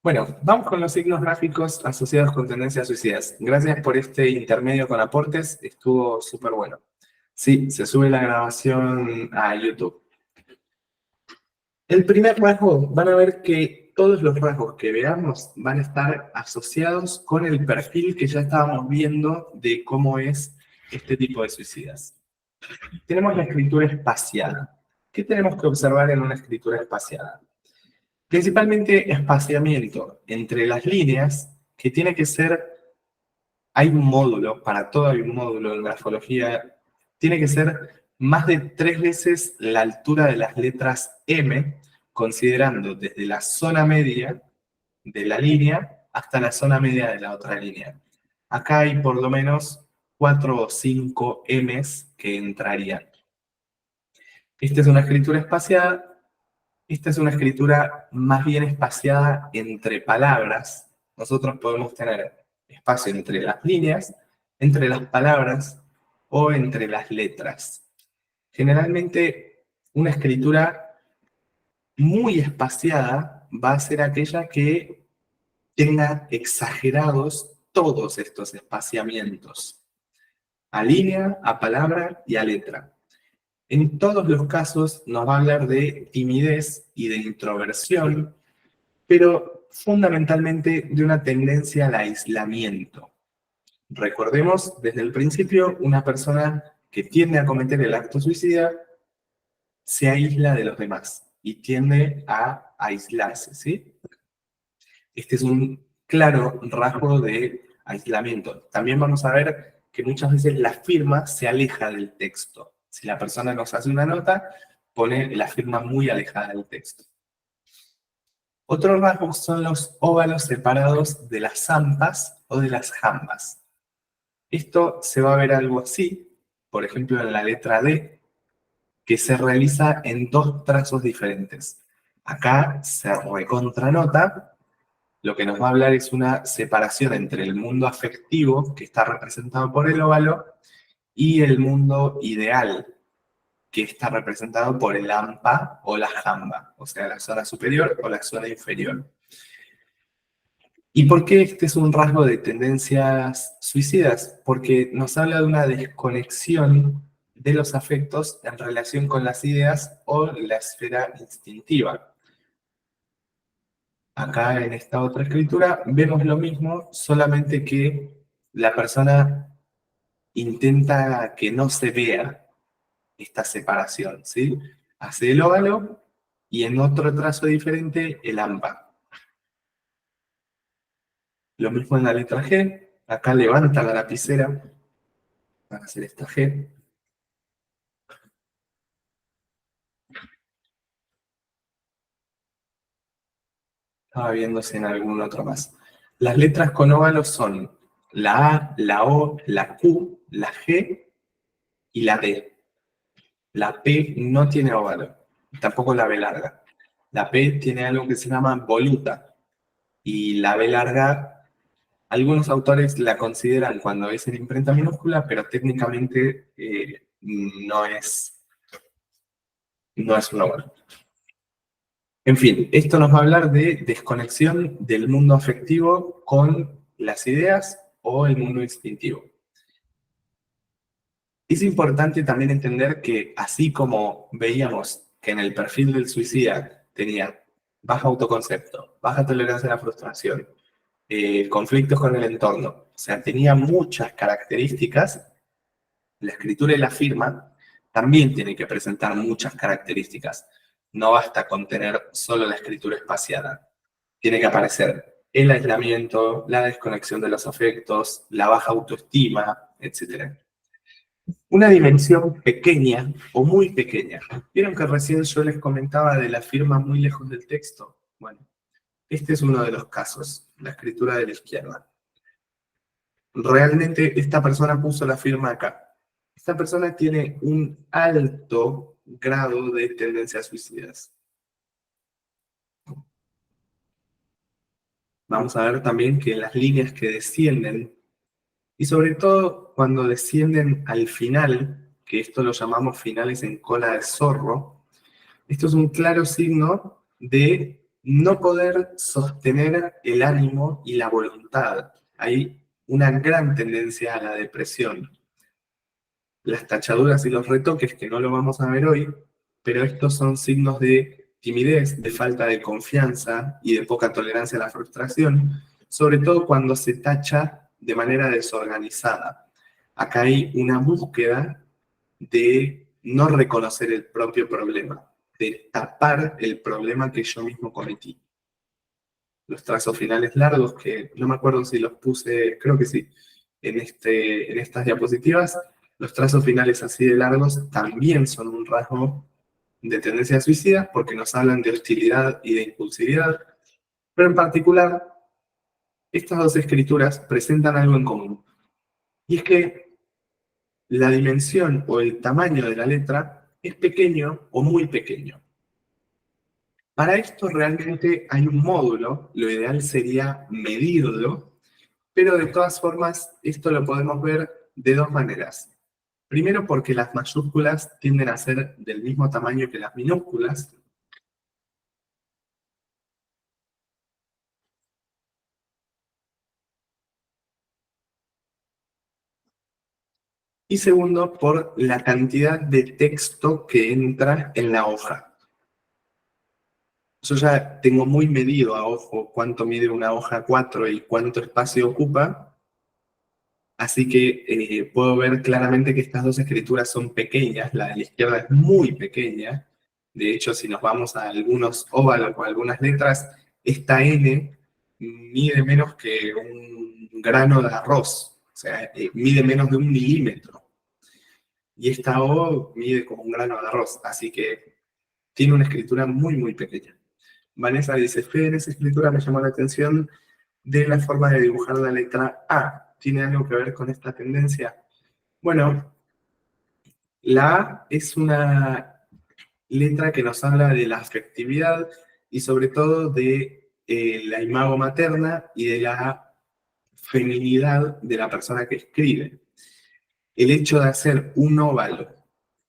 Bueno, vamos con los signos gráficos asociados con tendencias suicidas. Gracias por este intermedio con aportes, estuvo súper bueno. Sí, se sube la grabación a YouTube. El primer rasgo, van a ver que todos los rasgos que veamos van a estar asociados con el perfil que ya estábamos viendo de cómo es este tipo de suicidas. Tenemos la escritura espaciada. ¿Qué tenemos que observar en una escritura espaciada? Principalmente espaciamiento entre las líneas, que tiene que ser, hay un módulo, para todo hay un módulo en grafología, tiene que ser más de 3 veces la altura de las letras M, considerando desde la zona media de la línea hasta la zona media de la otra línea. Acá hay por lo menos 4 o 5 M's que entrarían. Esta es una escritura espaciada. Esta es una escritura más bien espaciada entre palabras. Nosotros podemos tener espacio entre las líneas, entre las palabras o entre las letras. Generalmente, una escritura muy espaciada va a ser aquella que tenga exagerados todos estos espaciamientos, a línea, a palabra y a letra. En todos los casos nos va a hablar de timidez y de introversión, pero fundamentalmente de una tendencia al aislamiento. Recordemos desde el principio, una persona que tiende a cometer el acto suicida se aísla de los demás y tiende a aislarse, ¿sí? Este es un claro rasgo de aislamiento. También vamos a ver que muchas veces la firma se aleja del texto. Si la persona nos hace una nota, pone la firma muy alejada del texto. Otros rasgos son los óvalos separados de las zampas o de las jambas. Esto se va a ver algo así, por ejemplo en la letra D. que se realiza en dos trazos diferentes. Acá se recontranota, lo que nos va a hablar es una separación entre el mundo afectivo, que está representado por el óvalo, y el mundo ideal, que está representado por el AMPA o la jamba, o sea, la zona superior o la zona inferior. ¿Y por qué este es un rasgo de tendencias suicidas? Porque nos habla de una desconexión de los afectos en relación con las ideas o la esfera instintiva. Acá en esta otra escritura vemos lo mismo, solamente que la persona intenta que no se vea esta separación, ¿sí? Hace el óvalo y en otro trazo diferente el AMPA. Lo mismo en la letra G, acá levanta la lapicera para hacer esta G. Estaba viéndose en algún otro más. Las letras con óvalos son la A, la O, la Q, la G y la D. La P no tiene óvalo, tampoco la B larga. La P tiene algo que se llama voluta y la B larga, algunos autores la consideran cuando es en imprenta minúscula, pero técnicamente no es un óvalo. En fin, esto nos va a hablar de desconexión del mundo afectivo con las ideas o el mundo instintivo. Es importante también entender que así como veíamos que en el perfil del suicida tenía bajo autoconcepto, baja tolerancia a la frustración, conflictos con el entorno, o sea, tenía muchas características, la escritura y la firma también tiene que presentar muchas características. No basta con tener solo la escritura espaciada. Tiene que aparecer el aislamiento, la desconexión de los afectos, la baja autoestima, etc. Una dimensión pequeña o muy pequeña. ¿Vieron que recién yo les comentaba de la firma muy lejos del texto? Bueno, este es uno de los casos, la escritura de la izquierda. Realmente esta persona puso la firma acá. Esta persona tiene un alto grado de tendencias suicidas. Vamos a ver también que las líneas que descienden, y sobre todo cuando descienden al final, que esto lo llamamos finales en cola de zorro, esto es un claro signo de no poder sostener el ánimo y la voluntad. Hay una gran tendencia a la depresión. Las tachaduras y los retoques, que no lo vamos a ver hoy, pero estos son signos de timidez, de falta de confianza y de poca tolerancia a la frustración, sobre todo cuando se tacha de manera desorganizada. Acá hay una búsqueda de no reconocer el propio problema, de tapar el problema que yo mismo cometí. Los trazos finales largos, que no me acuerdo si los puse, creo que sí, en estas diapositivas, los trazos finales así de largos también son un rasgo de tendencia suicida porque nos hablan de hostilidad y de impulsividad, pero en particular, estas dos escrituras presentan algo en común. Y es que la dimensión o el tamaño de la letra es pequeño o muy pequeño. Para esto realmente hay un módulo, lo ideal sería medirlo, pero de todas formas esto lo podemos ver de dos maneras. Primero porque las mayúsculas tienden a ser del mismo tamaño que las minúsculas. Y segundo, por la cantidad de texto que entra en la hoja. Yo ya tengo muy medido a ojo cuánto mide una hoja 4 y cuánto espacio ocupa, así que puedo ver claramente que estas dos escrituras son pequeñas, la de la izquierda es muy pequeña, de hecho si nos vamos a algunos óvalos o algunas letras, esta N mide menos que un grano de arroz, o sea, mide menos de 1 milímetro. Y esta O mide como un grano de arroz, así que tiene una escritura muy, muy pequeña. Vanessa dice, Fede, en esa escritura me llamó la atención de la forma de dibujar la letra A. ¿Tiene algo que ver con esta tendencia? Bueno, la A es una letra que nos habla de la afectividad y sobre todo de la imago materna y de la feminidad de la persona que escribe. El hecho de hacer un óvalo,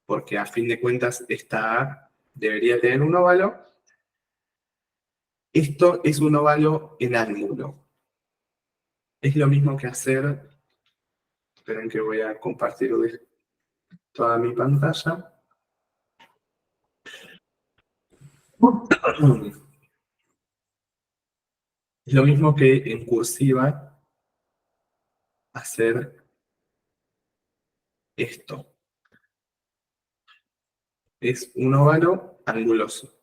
porque a fin de cuentas esta A debería tener un óvalo, esto es un óvalo en ángulo. Es lo mismo que hacer, esperen que voy a compartir toda mi pantalla. Es lo mismo que en cursiva hacer esto. Es un óvalo anguloso.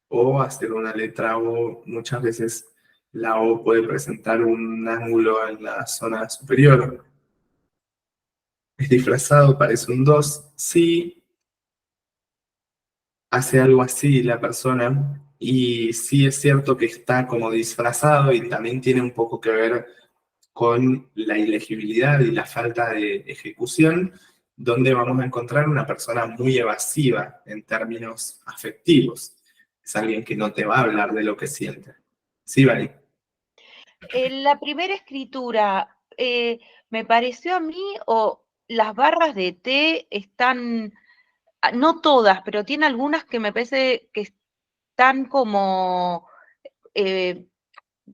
O hacer una letra O, muchas veces la O puede presentar un ángulo en la zona superior. Es disfrazado, parece un 2. Sí, hace algo así la persona. Y sí es cierto que está como disfrazado y también tiene un poco que ver con la ilegibilidad y la falta de ejecución, donde vamos a encontrar una persona muy evasiva en términos afectivos. Es alguien que no te va a hablar de lo que siente. Sí, Vali. La primera escritura, me pareció a mí, o las barras de T están, no todas, pero tiene algunas que me parece que están como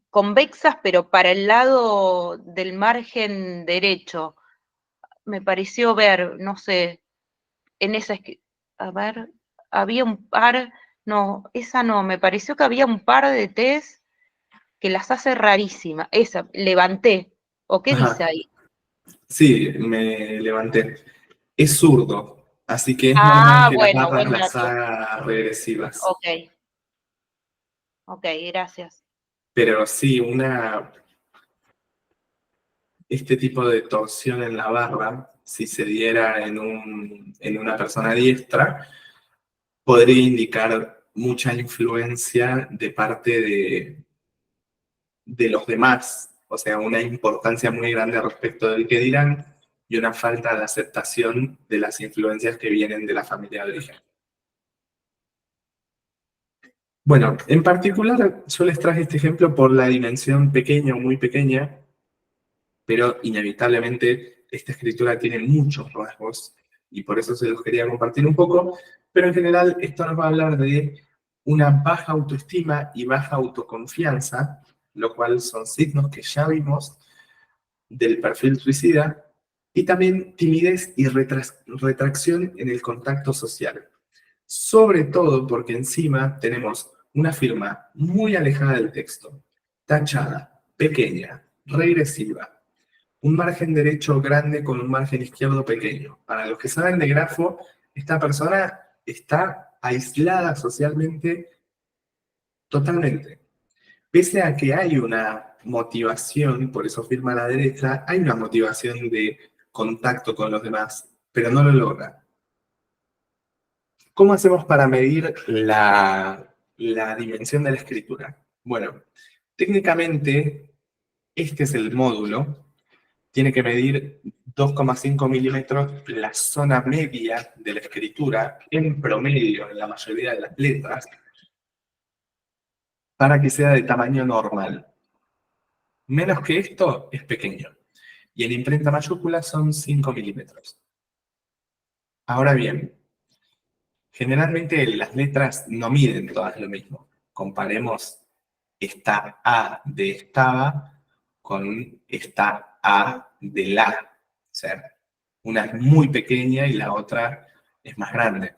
convexas, pero para el lado del margen derecho. Me pareció ver, no sé, en esa, a ver, había un par, no, esa no, me pareció que había un par de T's que las hace rarísimas. Esa, levanté, ¿o qué dice Ajá. ahí? Sí, me levanté. Es zurdo, así que es normal Ah, que las bueno, barras buen las dato. haga regresivas. Ok, ok, gracias. Pero sí, este tipo de torsión en la barra, si se diera en una persona diestra, podría indicar mucha influencia de parte de los demás, o sea, una importancia muy grande respecto del que dirán y una falta de aceptación de las influencias que vienen de la familia de origen. Bueno, en particular yo les traje este ejemplo por la dimensión pequeña o muy pequeña, pero inevitablemente esta escritura tiene muchos rasgos y por eso se los quería compartir un poco, pero en general esto nos va a hablar de una baja autoestima y baja autoconfianza, lo cual son signos que ya vimos del perfil suicida, y también timidez y retracción en el contacto social. Sobre todo porque encima tenemos una firma muy alejada del texto, tachada, pequeña, regresiva, un margen derecho grande con un margen izquierdo pequeño. Para los que saben de grafo, esta persona está aislada socialmente totalmente. Pese a que hay una motivación, por eso firma a la derecha, hay una motivación de contacto con los demás, pero no lo logra. ¿Cómo hacemos para medir la dimensión de la escritura? Bueno, técnicamente, este es el módulo. Tiene que medir 2,5 milímetros la zona media de la escritura, en promedio, en la mayoría de las letras, para que sea de tamaño normal. Menos que esto es pequeño. Y en imprenta mayúscula son 5 milímetros. Ahora bien, generalmente las letras no miden todas lo mismo. Comparemos esta A de estaba con esta A de la. O sea, una es muy pequeña y la otra es más grande.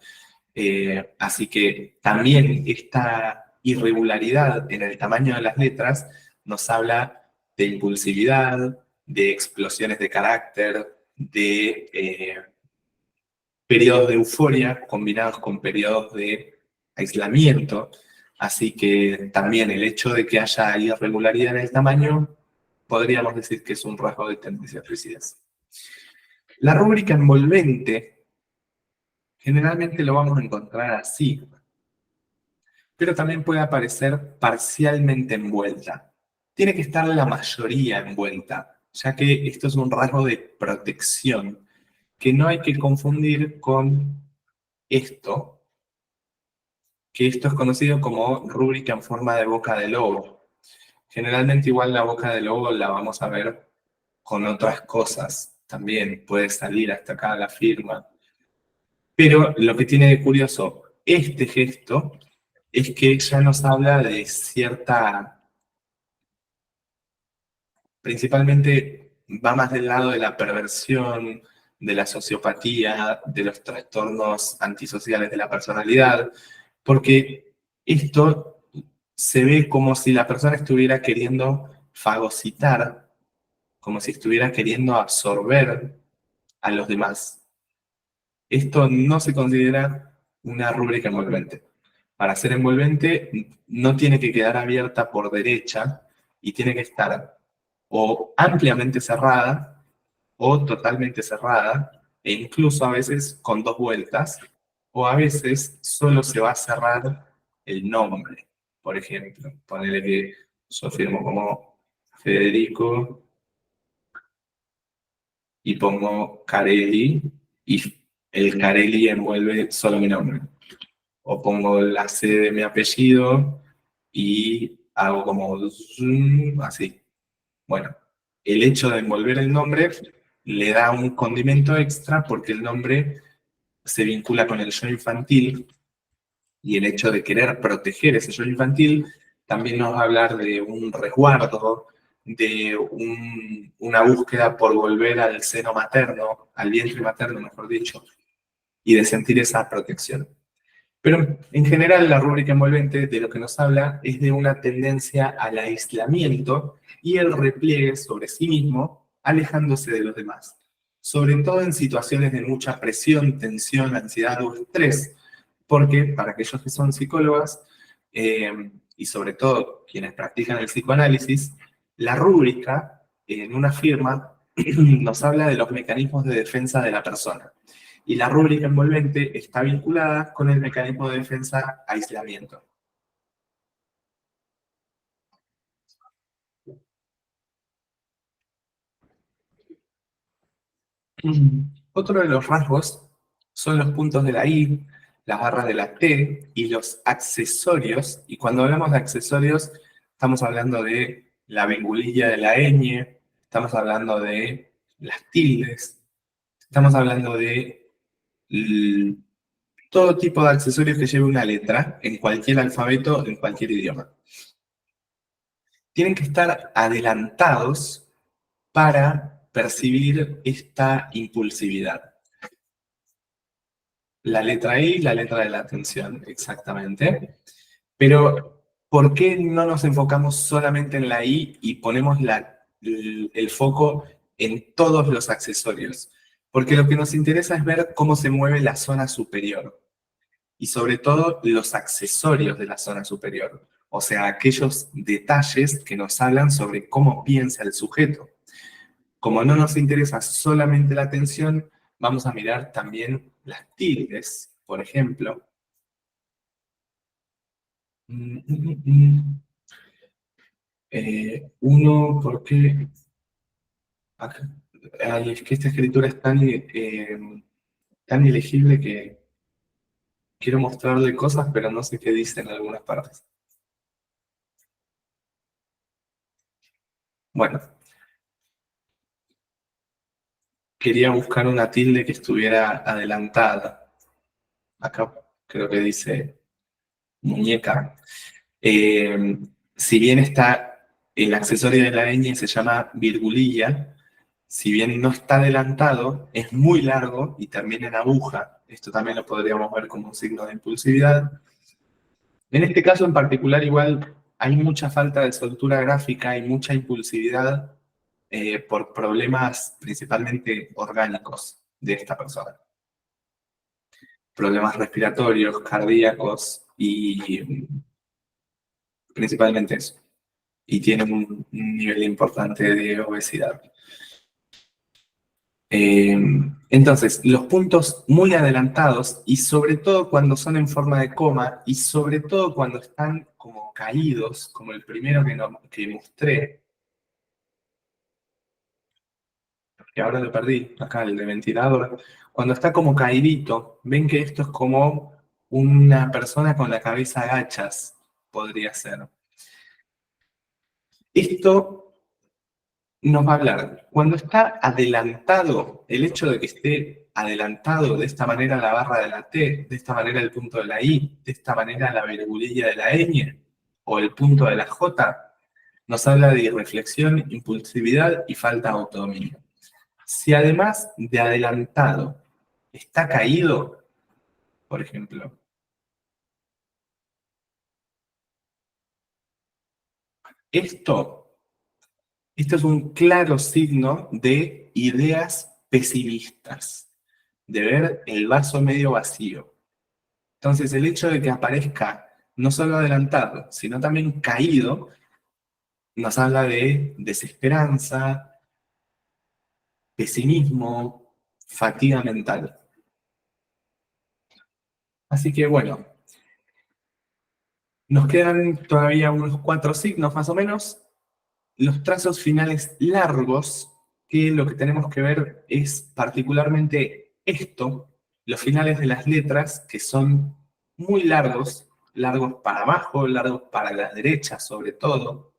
Así que también esta irregularidad en el tamaño de las letras nos habla de impulsividad, de explosiones de carácter, de periodos de euforia combinados con periodos de aislamiento. Así que también el hecho de que haya irregularidad en el tamaño, podríamos decir que es un rasgo de tendencias suicidas. La rúbrica envolvente, generalmente lo vamos a encontrar así, pero también puede aparecer parcialmente envuelta. Tiene que estar la mayoría envuelta, ya que esto es un rasgo de protección que no hay que confundir con esto, que esto es conocido como rúbrica en forma de boca de lobo. Generalmente igual la boca de lobo la vamos a ver con otras cosas también, puede salir hasta acá la firma. Pero lo que tiene de curioso este gesto es que ya nos habla de cierta, principalmente va más del lado de la perversión, de la sociopatía, de los trastornos antisociales de la personalidad, porque esto se ve como si la persona estuviera queriendo fagocitar, como si estuviera queriendo absorber a los demás. Esto no se considera una rúbrica envolvente. Para ser envolvente no tiene que quedar abierta por derecha y tiene que estar o ampliamente cerrada o totalmente cerrada, e incluso a veces con dos vueltas, o a veces solo se va a cerrar el nombre. Por ejemplo, ponele que yo firmo como Federico y pongo Carelli, y el Carelli envuelve solo mi nombre. O pongo la C de mi apellido y hago como así. Bueno, el hecho de envolver el nombre le da un condimento extra porque el nombre se vincula con el yo infantil, y el hecho de querer proteger ese yo infantil también nos va a hablar de un resguardo, de una búsqueda por volver al seno materno, al vientre materno, mejor dicho, y de sentir esa protección. Pero en general la rúbrica envolvente de lo que nos habla es de una tendencia al aislamiento y el repliegue sobre sí mismo, alejándose de los demás. Sobre todo en situaciones de mucha presión, tensión, ansiedad o estrés, porque para aquellos que son psicólogas, y sobre todo quienes practican el psicoanálisis, la rúbrica en una firma nos habla de los mecanismos de defensa de la persona. Y la rúbrica envolvente está vinculada con el mecanismo de defensa aislamiento. Otro de los rasgos son los puntos de la I, las barras de la T y los accesorios. Y cuando hablamos de accesorios, estamos hablando de la virgulilla de la ñ, estamos hablando de las tildes, estamos hablando de todo tipo de accesorios que lleve una letra en cualquier alfabeto, en cualquier idioma. Tienen que estar adelantados para percibir esta impulsividad. La letra I, la letra de la atención, exactamente. Pero, ¿por qué no nos enfocamos solamente en la I y ponemos el foco en todos los accesorios? Porque lo que nos interesa es ver cómo se mueve la zona superior. Y sobre todo los accesorios de la zona superior. O sea, aquellos detalles que nos hablan sobre cómo piensa el sujeto. Como no nos interesa solamente la atención, vamos a mirar también las tildes, por ejemplo. Uno, porque ay, es que esta escritura es tan ilegible que quiero mostrarle cosas, pero no sé qué dice en algunas partes. Bueno, quería buscar una tilde que estuviera adelantada. Acá creo que dice muñeca. Si bien está el accesorio de la ñ, se llama virgulilla, si bien no está adelantado, es muy largo y termina en aguja. Esto también lo podríamos ver como un signo de impulsividad. En este caso en particular, igual hay mucha falta de soltura gráfica y mucha impulsividad por problemas principalmente orgánicos de esta persona. Problemas respiratorios, cardíacos y principalmente eso. Y tiene un nivel importante de obesidad. Entonces, los puntos muy adelantados, y sobre todo cuando son en forma de coma, y sobre todo cuando están como caídos, como el primero que mostré, que ahora lo perdí, acá el de ventilador, cuando está como caidito, ven que esto es como una persona con la cabeza agachas, podría ser. Esto nos va a hablar, cuando está adelantado, el hecho de que esté adelantado de esta manera la barra de la T, de esta manera el punto de la I, de esta manera la virgulilla de la ñ, o el punto de la J, nos habla de irreflexión, impulsividad y falta de autodominio. Si además de adelantado está caído, por ejemplo, esto es un claro signo de ideas pesimistas, de ver el vaso medio vacío. Entonces, el hecho de que aparezca no solo adelantado, sino también caído, nos habla de desesperanza, pesimismo, fatiga mental. Así que bueno, nos quedan todavía unos 4 signos más o menos. Los trazos finales largos, que lo que tenemos que ver es particularmente esto, los finales de las letras, que son muy largos, largos para abajo, largos para la derecha sobre todo,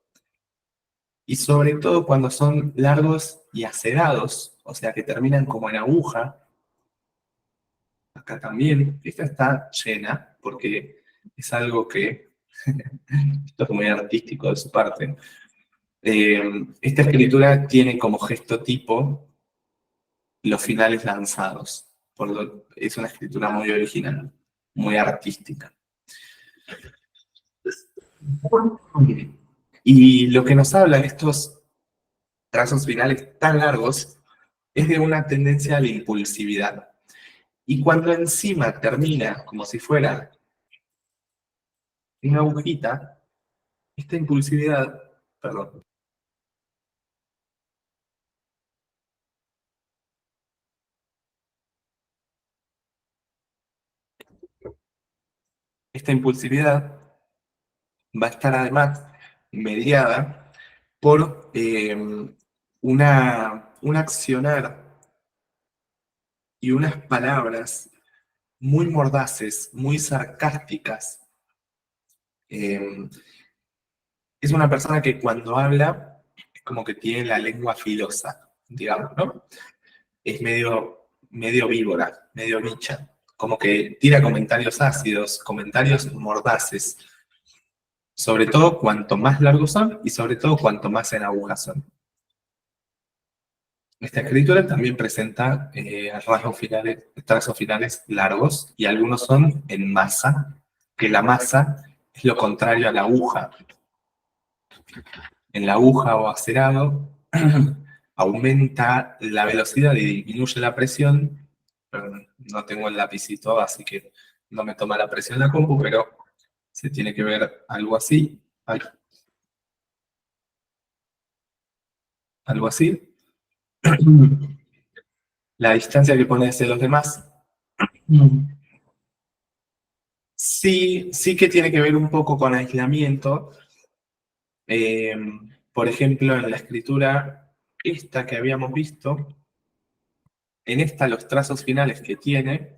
y sobre todo cuando son largos y acerados, o sea que terminan como en aguja. Acá también, esta está llena, porque es algo que, esto es muy artístico de su parte. Esta escritura tiene como gesto tipo los finales lanzados. Es una escritura muy original, muy artística. Y lo que nos habla de estos trazos finales tan largos es de una tendencia a la impulsividad. Y cuando encima termina como si fuera una agujita, esta impulsividad, perdón, esta impulsividad va a estar además mediada por un accionar y unas palabras muy mordaces, muy sarcásticas. Es una persona que cuando habla es como que tiene la lengua filosa, digamos, ¿no? Es medio víbora, medio bicha, como que tira comentarios ácidos, comentarios mordaces, sobre todo cuanto más largos son y sobre todo cuanto más en agujas son. Esta escritura también presenta trazos finales largos y algunos son en masa, que la masa es lo contrario a la aguja. En la aguja o acerado aumenta la velocidad y disminuye la presión. Perdón, no tengo el lapicito, así que no me toma la presión la compu, pero se tiene que ver algo así. Algo así. La distancia que pone hacia los demás. Sí que tiene que ver un poco con aislamiento. Por ejemplo, en la escritura esta que habíamos visto, en esta los trazos finales que tiene,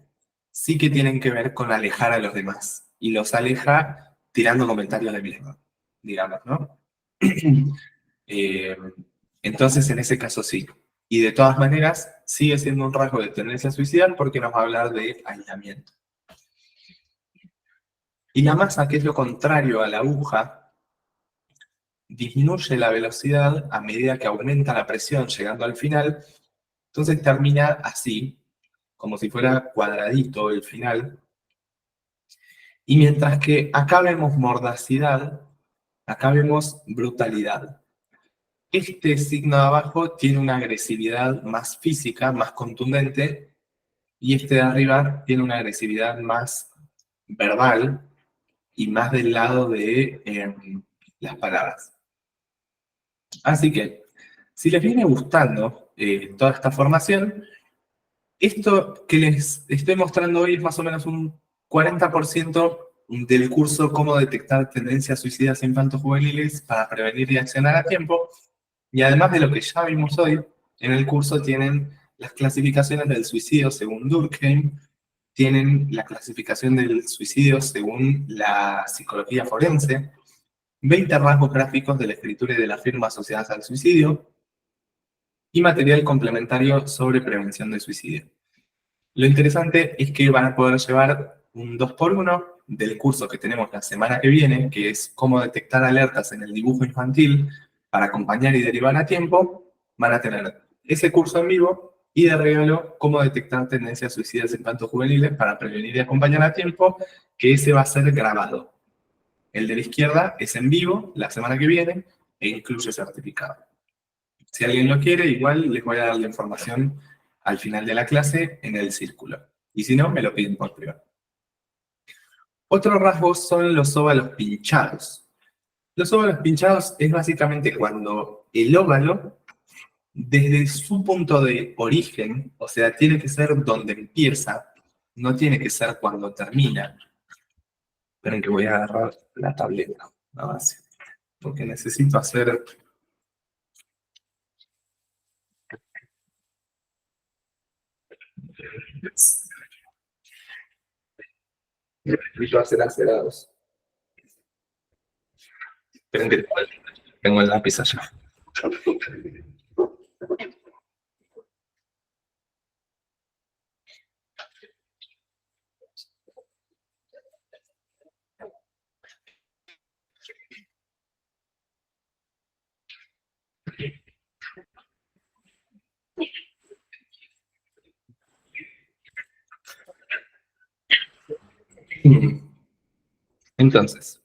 sí que tienen que ver con alejar a los demás. Y los aleja tirando comentarios de mierda, digamos, ¿no? Entonces, en ese caso sí. Y de todas maneras, sigue siendo un rasgo de tendencia suicida porque nos va a hablar de aislamiento. Y la masa, que es lo contrario a la aguja, disminuye la velocidad a medida que aumenta la presión llegando al final. Entonces termina así, como si fuera cuadradito el final. Y mientras que acá vemos mordacidad, acá vemos brutalidad. Este signo de abajo tiene una agresividad más física, más contundente, y este de arriba tiene una agresividad más verbal y más del lado de las palabras. Así que, si les viene gustando toda esta formación, esto que les estoy mostrando hoy es más o menos un 40% del curso Cómo detectar tendencias suicidas infanto-juveniles para prevenir y accionar a tiempo. Y además de lo que ya vimos hoy, En el curso tienen las clasificaciones del suicidio según Durkheim, tienen la clasificación del suicidio según la psicología forense, 20 rasgos gráficos de la escritura y de la firma asociadas al suicidio, y material complementario sobre prevención del suicidio. Lo interesante es que van a poder llevar un 2x1 del curso que tenemos la semana que viene, que es cómo detectar alertas en el dibujo infantil para acompañar y derivar a tiempo. Van a tener ese curso en vivo y de regalo cómo detectar tendencias suicidas infanto-juveniles para prevenir y acompañar a tiempo, que ese va a ser grabado. El de la izquierda es en vivo la semana que viene e incluye certificado. Si alguien lo quiere, igual les voy a dar la información al final de la clase en el círculo. Y si no, me lo piden por privado. Otros rasgos son los óvalos pinchados. Los óvalos pinchados es básicamente cuando el óvalo, desde su punto de origen, o sea, tiene que ser donde empieza, no tiene que ser cuando termina. Esperen que voy a agarrar la tableta, la base, porque necesito hacer... Necesito hacer acelerados. Esperen que tengo el lápiz allá. Entonces,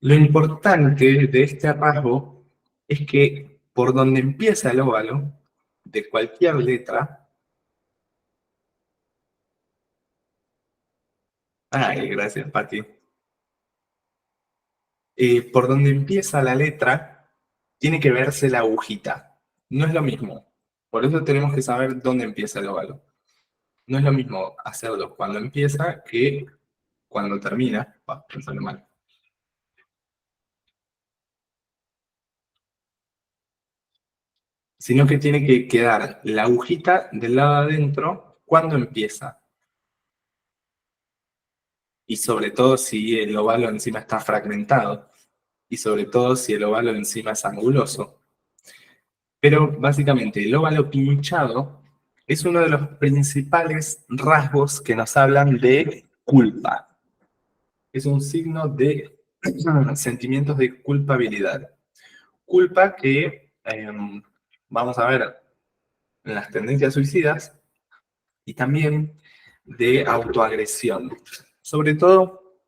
lo importante de este rasgo es que por donde empieza el óvalo, de cualquier letra... Ay, gracias, Pati. Por donde empieza la letra, tiene que verse la agujita. No es lo mismo. Por eso tenemos que saber dónde empieza el óvalo. No es lo mismo hacerlo cuando empieza que cuando termina. Pensarlo mal. Sino que tiene que quedar la agujita del lado de adentro cuando empieza. Y sobre todo si el óvalo encima está fragmentado. Y sobre todo si el óvalo encima es anguloso. Pero básicamente el óvalo pinchado es uno de los principales rasgos que nos hablan de culpa. Es un signo de sentimientos de culpabilidad. Culpa que vamos a ver en las tendencias suicidas y también de autoagresión. Sobre todo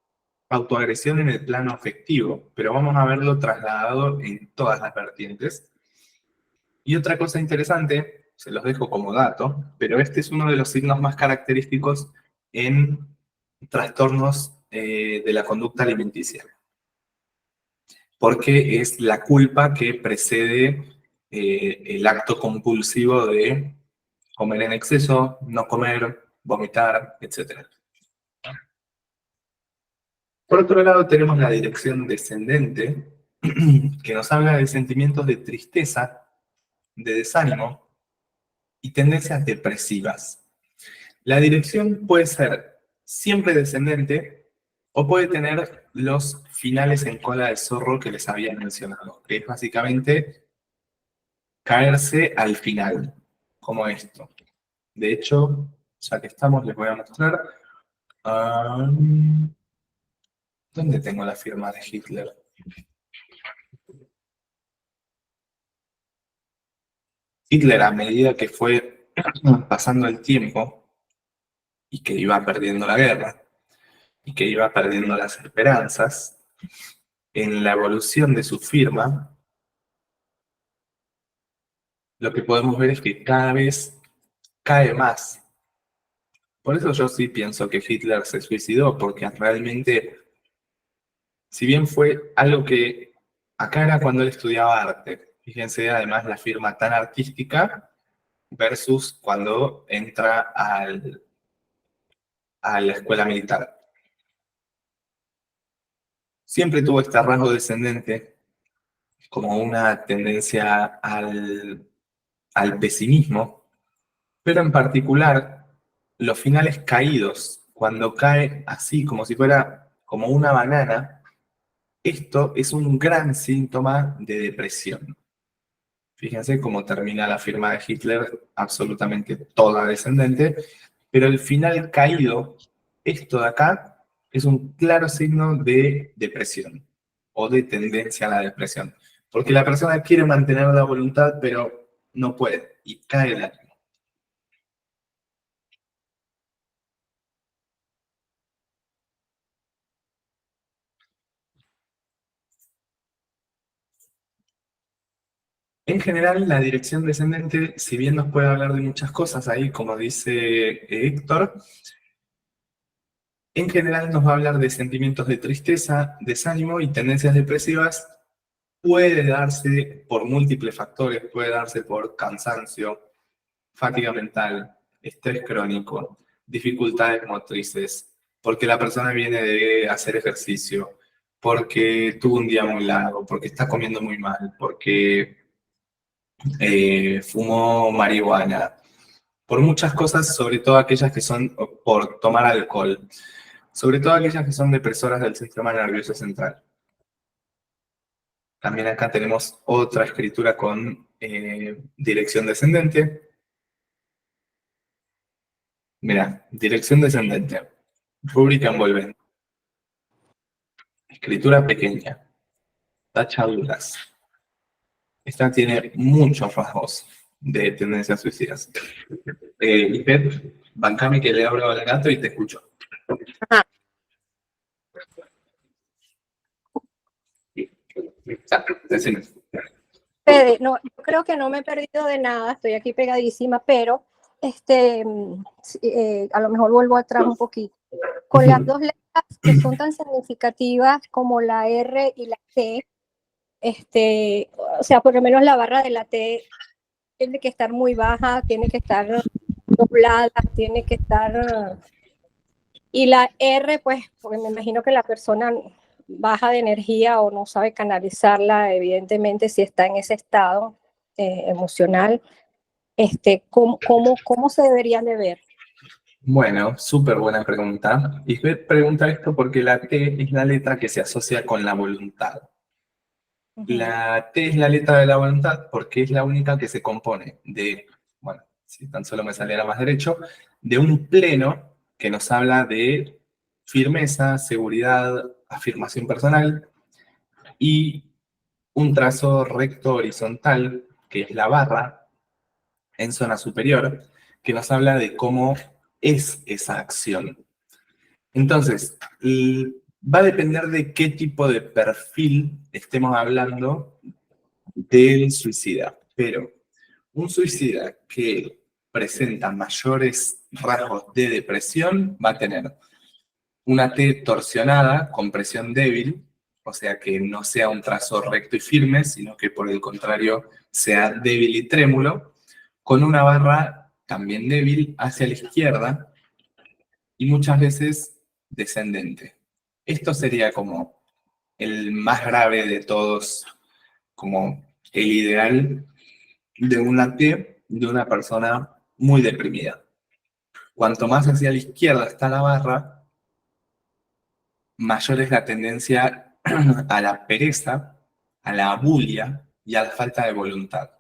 autoagresión en el plano afectivo, pero vamos a verlo trasladado en todas las vertientes. Y otra cosa interesante, se los dejo como dato, pero este es uno de los signos más característicos en trastornos de la conducta alimenticia. Porque es la culpa que precede el acto compulsivo de comer en exceso, no comer, vomitar, etc. Por otro lado, tenemos la dirección descendente, que nos habla de sentimientos de tristeza, de desánimo y tendencias depresivas. La dirección puede ser siempre descendente o puede tener los finales en cola de zorro que les había mencionado, que es básicamente caerse al final, como esto. De hecho, ya que estamos, les voy a mostrar. ¿Dónde tengo la firma de Hitler? Hitler, a medida que fue pasando el tiempo y que iba perdiendo la guerra y que iba perdiendo las esperanzas, en la evolución de su firma, lo que podemos ver es que cada vez cae más. Por eso yo sí pienso que Hitler se suicidó, porque realmente, si bien fue algo que acá era cuando él estudiaba arte, fíjense además la firma tan artística versus cuando entra a la escuela militar. Siempre tuvo este rasgo descendente como una tendencia al al pesimismo, pero en particular los finales caídos, cuando cae así como si fuera como una banana, esto es un gran síntoma de depresión. Fíjense cómo termina la firma de Hitler, absolutamente toda descendente, pero el final caído, esto de acá, es un claro signo de depresión o de tendencia a la depresión. Porque la persona quiere mantener la voluntad, pero no puede y cae el ánimo. En general, la dirección descendente, si bien nos puede hablar de muchas cosas ahí, como dice Héctor, en general nos va a hablar de sentimientos de tristeza, desánimo y tendencias depresivas. Puede darse por múltiples factores, puede darse por cansancio, fatiga mental, estrés crónico, dificultades motrices, porque la persona viene de hacer ejercicio, porque tuvo un día muy largo, porque está comiendo muy mal, porque fumó marihuana, por muchas cosas, sobre todo aquellas que son por tomar alcohol, sobre todo aquellas que son depresoras del sistema nervioso central. También acá tenemos otra escritura con dirección descendente. Mira, dirección descendente, rúbrica envolvente, escritura pequeña, tachaduras. Esta tiene muchos rasgos de tendencias suicidas. Lisbeth, bancame que le abro al gato y te escucho. Decime. Fede, no, yo creo que no me he perdido de nada, estoy aquí pegadísima, pero a lo mejor vuelvo atrás un poquito. Con las dos letras que son tan significativas como la R y la T, o sea, por lo menos la barra de la T tiene que estar muy baja, tiene que estar doblada, tiene que estar... Y la R, pues, porque me imagino que la persona baja de energía o no sabe canalizarla, evidentemente, si está en ese estado emocional, ¿cómo se deberían de ver? Bueno, súper buena pregunta. Y pregunta esto porque la T es la letra que se asocia con la voluntad. La T es la letra de la voluntad porque es la única que se compone de, bueno, si tan solo me saliera más derecho, de un pleno que nos habla de firmeza, seguridad, afirmación personal y un trazo recto horizontal, que es la barra, en zona superior, que nos habla de cómo es esa acción. Entonces, va a depender de qué tipo de perfil estemos hablando del suicida, pero un suicida que presenta mayores rasgos de depresión va a tener una T torsionada con presión débil, o sea que no sea un trazo recto y firme, sino que por el contrario sea débil y trémulo, con una barra también débil hacia la izquierda y muchas veces descendente. Esto sería como el más grave de todos, como el ideal de una T de una persona muy deprimida. Cuanto más hacia la izquierda está la barra, mayor es la tendencia a la pereza, a la abulia y a la falta de voluntad.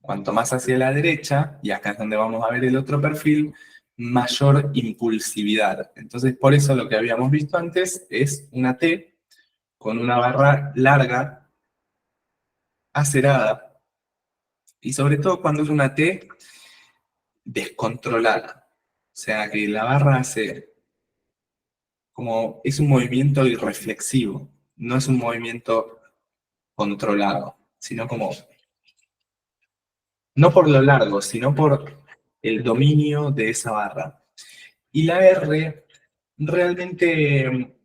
Cuanto más hacia la derecha, y acá es donde vamos a ver el otro perfil, mayor impulsividad. Entonces, por eso lo que habíamos visto antes es una T con una barra larga, acerada, y sobre todo cuando es una T descontrolada. O sea, que la barra hace como, es un movimiento irreflexivo, no es un movimiento controlado, sino como, no por lo largo, sino por el dominio de esa barra. Y la R realmente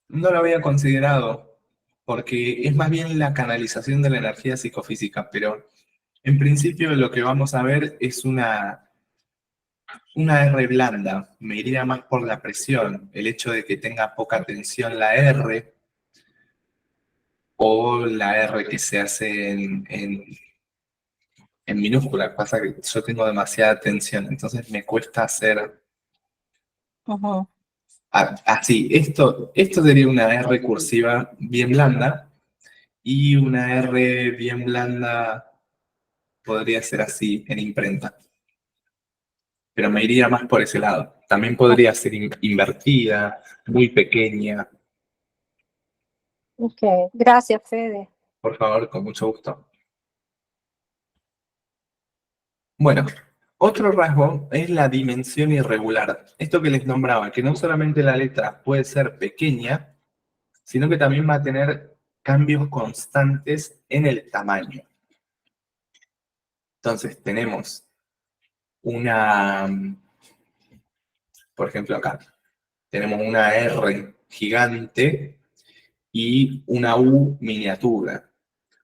no la había considerado, porque es más bien la canalización de la energía psicofísica, pero en principio lo que vamos a ver es una R blanda. Me iría más por la presión, el hecho de que tenga poca tensión la R, o la R que se hace en minúscula. Pasa que yo tengo demasiada tensión, entonces me cuesta hacer Ujú. así. Esto sería una R cursiva bien blanda y una R bien blanda podría ser así en imprenta. Pero me iría más por ese lado. También podría ser invertida, muy pequeña. Ok, gracias, Fede. Por favor, con mucho gusto. Bueno, otro rasgo es la dimensión irregular. Esto que les nombraba, que no solamente la letra puede ser pequeña, sino que también va a tener cambios constantes en el tamaño. Entonces tenemos una, por ejemplo acá, tenemos una R gigante y una U miniatura.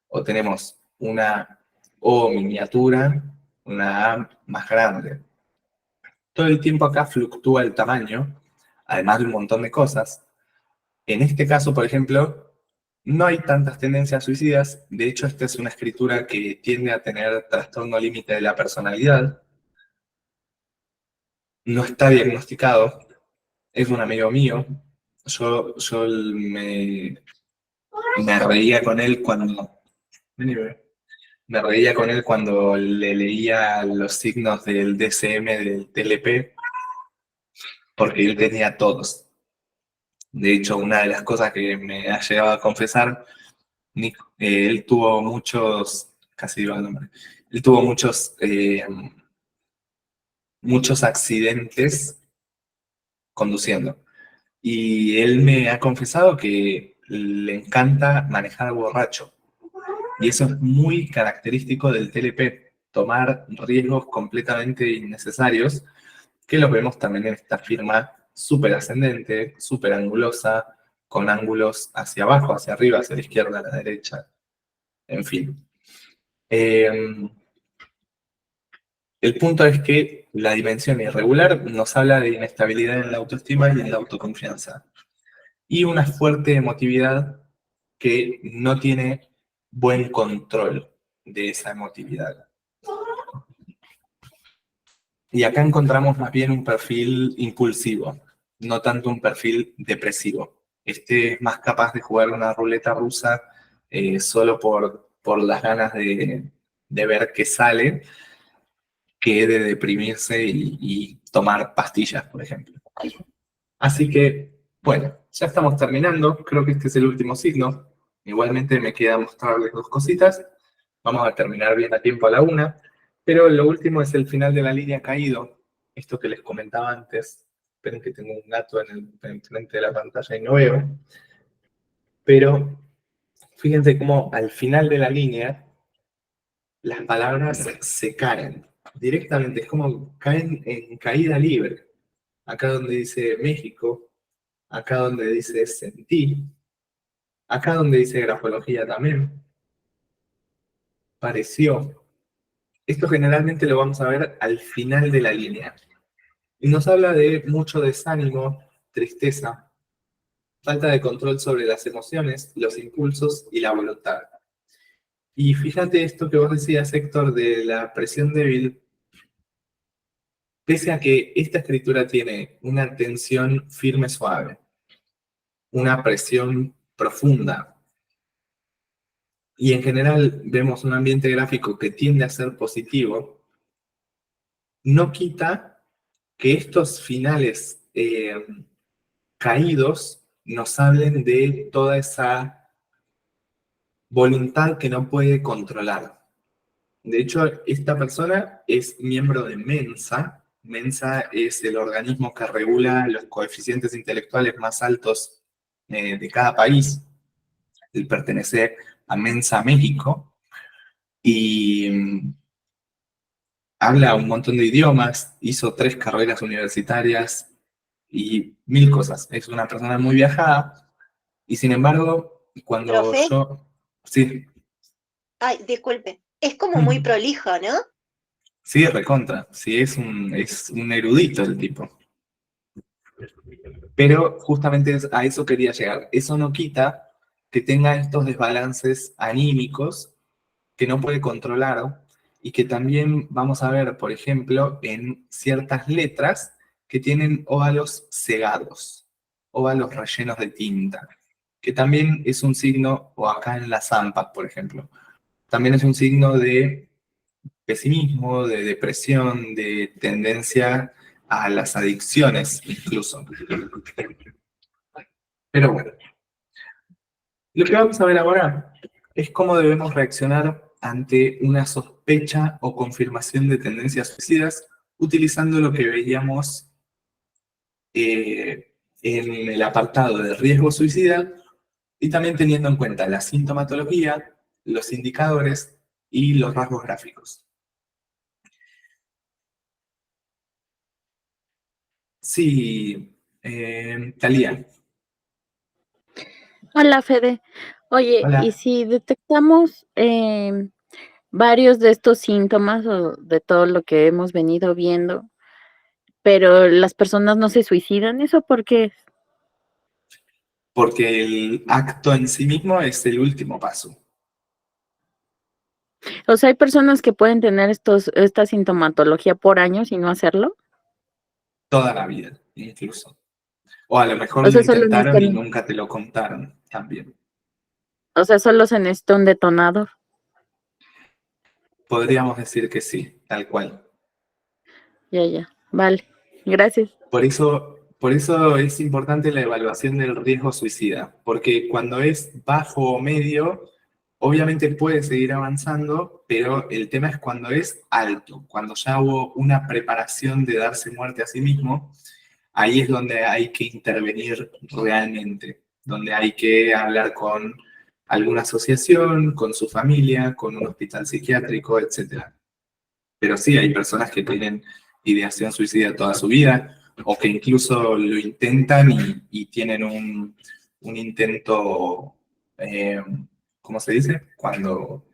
O tenemos una O miniatura, una A más grande. Todo el tiempo acá fluctúa el tamaño, además de un montón de cosas. En este caso, por ejemplo, no hay tantas tendencias suicidas. De hecho, esta es una escritura que tiende a tener trastorno límite de la personalidad. No está diagnosticado. Es un amigo mío. Yo me reía con él cuando... Vení, bebé. Me reía con él cuando le leía los signos del DSM del TLP, porque él tenía todos. De hecho, una de las cosas que me ha llegado a confesar, él tuvo muchos, casi digo el nombre, él tuvo muchos accidentes conduciendo. Y él me ha confesado que le encanta manejar borracho. Y eso es muy característico del TLP, tomar riesgos completamente innecesarios, que los vemos también en esta firma súper ascendente, súper angulosa, con ángulos hacia abajo, hacia arriba, hacia la izquierda, a la derecha, en fin. El punto es que la dimensión irregular nos habla de inestabilidad en la autoestima y en la autoconfianza. Y una fuerte emotividad que no tiene buen control de esa emotividad. Y acá encontramos más bien un perfil impulsivo, no tanto un perfil depresivo. Este es más capaz de jugar una ruleta rusa solo por las ganas de ver qué sale, que de deprimirse y tomar pastillas, por ejemplo. Así que, bueno, ya estamos terminando. Creo que este es el último signo. Igualmente me queda mostrarles dos cositas. Vamos a terminar bien a tiempo a la 1. Pero lo último es el final de la línea caído. Esto que les comentaba antes. Esperen que tengo un gato en el frente de la pantalla y no veo. Pero fíjense cómo al final de la línea las palabras se caen. Directamente, es como caen en caída libre. Acá donde dice México, acá donde dice sentí, acá donde dice grafología también, pareció. Esto generalmente lo vamos a ver al final de la línea. Y nos habla de mucho desánimo, tristeza, falta de control sobre las emociones, los impulsos y la voluntad. Y fíjate esto que vos decías, Héctor, de la presión débil. Pese a que esta escritura tiene una tensión firme suave, una presión profunda, y en general vemos un ambiente gráfico que tiende a ser positivo, no quita que estos finales caídos nos hablen de toda esa voluntad que no puede controlar. De hecho, esta persona es miembro de Mensa. Mensa es el organismo que regula los coeficientes intelectuales más altos de cada país. Él pertenece a Mensa México y habla un montón de idiomas, hizo 3 carreras universitarias y 1000 cosas. Es una persona muy viajada y sin embargo, cuando ¿Profe? yo... Sí. Ay, disculpe. Es como muy prolijo, ¿no? Sí, recontra. Sí, es un erudito el tipo. Pero justamente a eso quería llegar. Eso no quita que tenga estos desbalances anímicos que no puede controlar y que también vamos a ver, por ejemplo, en ciertas letras que tienen óvalos cegados, óvalos rellenos de tinta, que también es un signo, o acá en las zampas, por ejemplo, también es un signo de pesimismo, de depresión, de tendencia a las adicciones incluso. Pero bueno, lo que vamos a ver ahora es cómo debemos reaccionar ante una sospecha o confirmación de tendencias suicidas utilizando lo que veíamos en el apartado de riesgo suicida y también teniendo en cuenta la sintomatología, los indicadores y los rasgos gráficos. Sí, Talía. Hola, Fede. Oye, y Hola. si detectamos varios de estos síntomas o de todo lo que hemos venido viendo, pero las personas no se suicidan, ¿eso por qué? Porque el acto en sí mismo es el último paso. O sea, hay personas que pueden tener esta sintomatología por años y no hacerlo. Toda la vida, incluso. O a lo mejor O lo sea, solo intentaron y necesitan, nunca te lo contaron también. o sea, solo se necesita un detonador. Podríamos decir que sí, tal cual. Ya. Vale. Gracias. Por eso es importante la evaluación del riesgo suicida, porque cuando es bajo o medio, obviamente puede seguir avanzando, pero el tema es cuando es alto, cuando ya hubo una preparación de darse muerte a sí mismo, ahí es donde hay que intervenir realmente, donde hay que hablar con alguna asociación, con su familia, con un hospital psiquiátrico, etc. Pero sí, hay personas que tienen ideación suicida toda su vida, o que incluso lo intentan y tienen un intento, eh, ¿cómo se dice? Cuando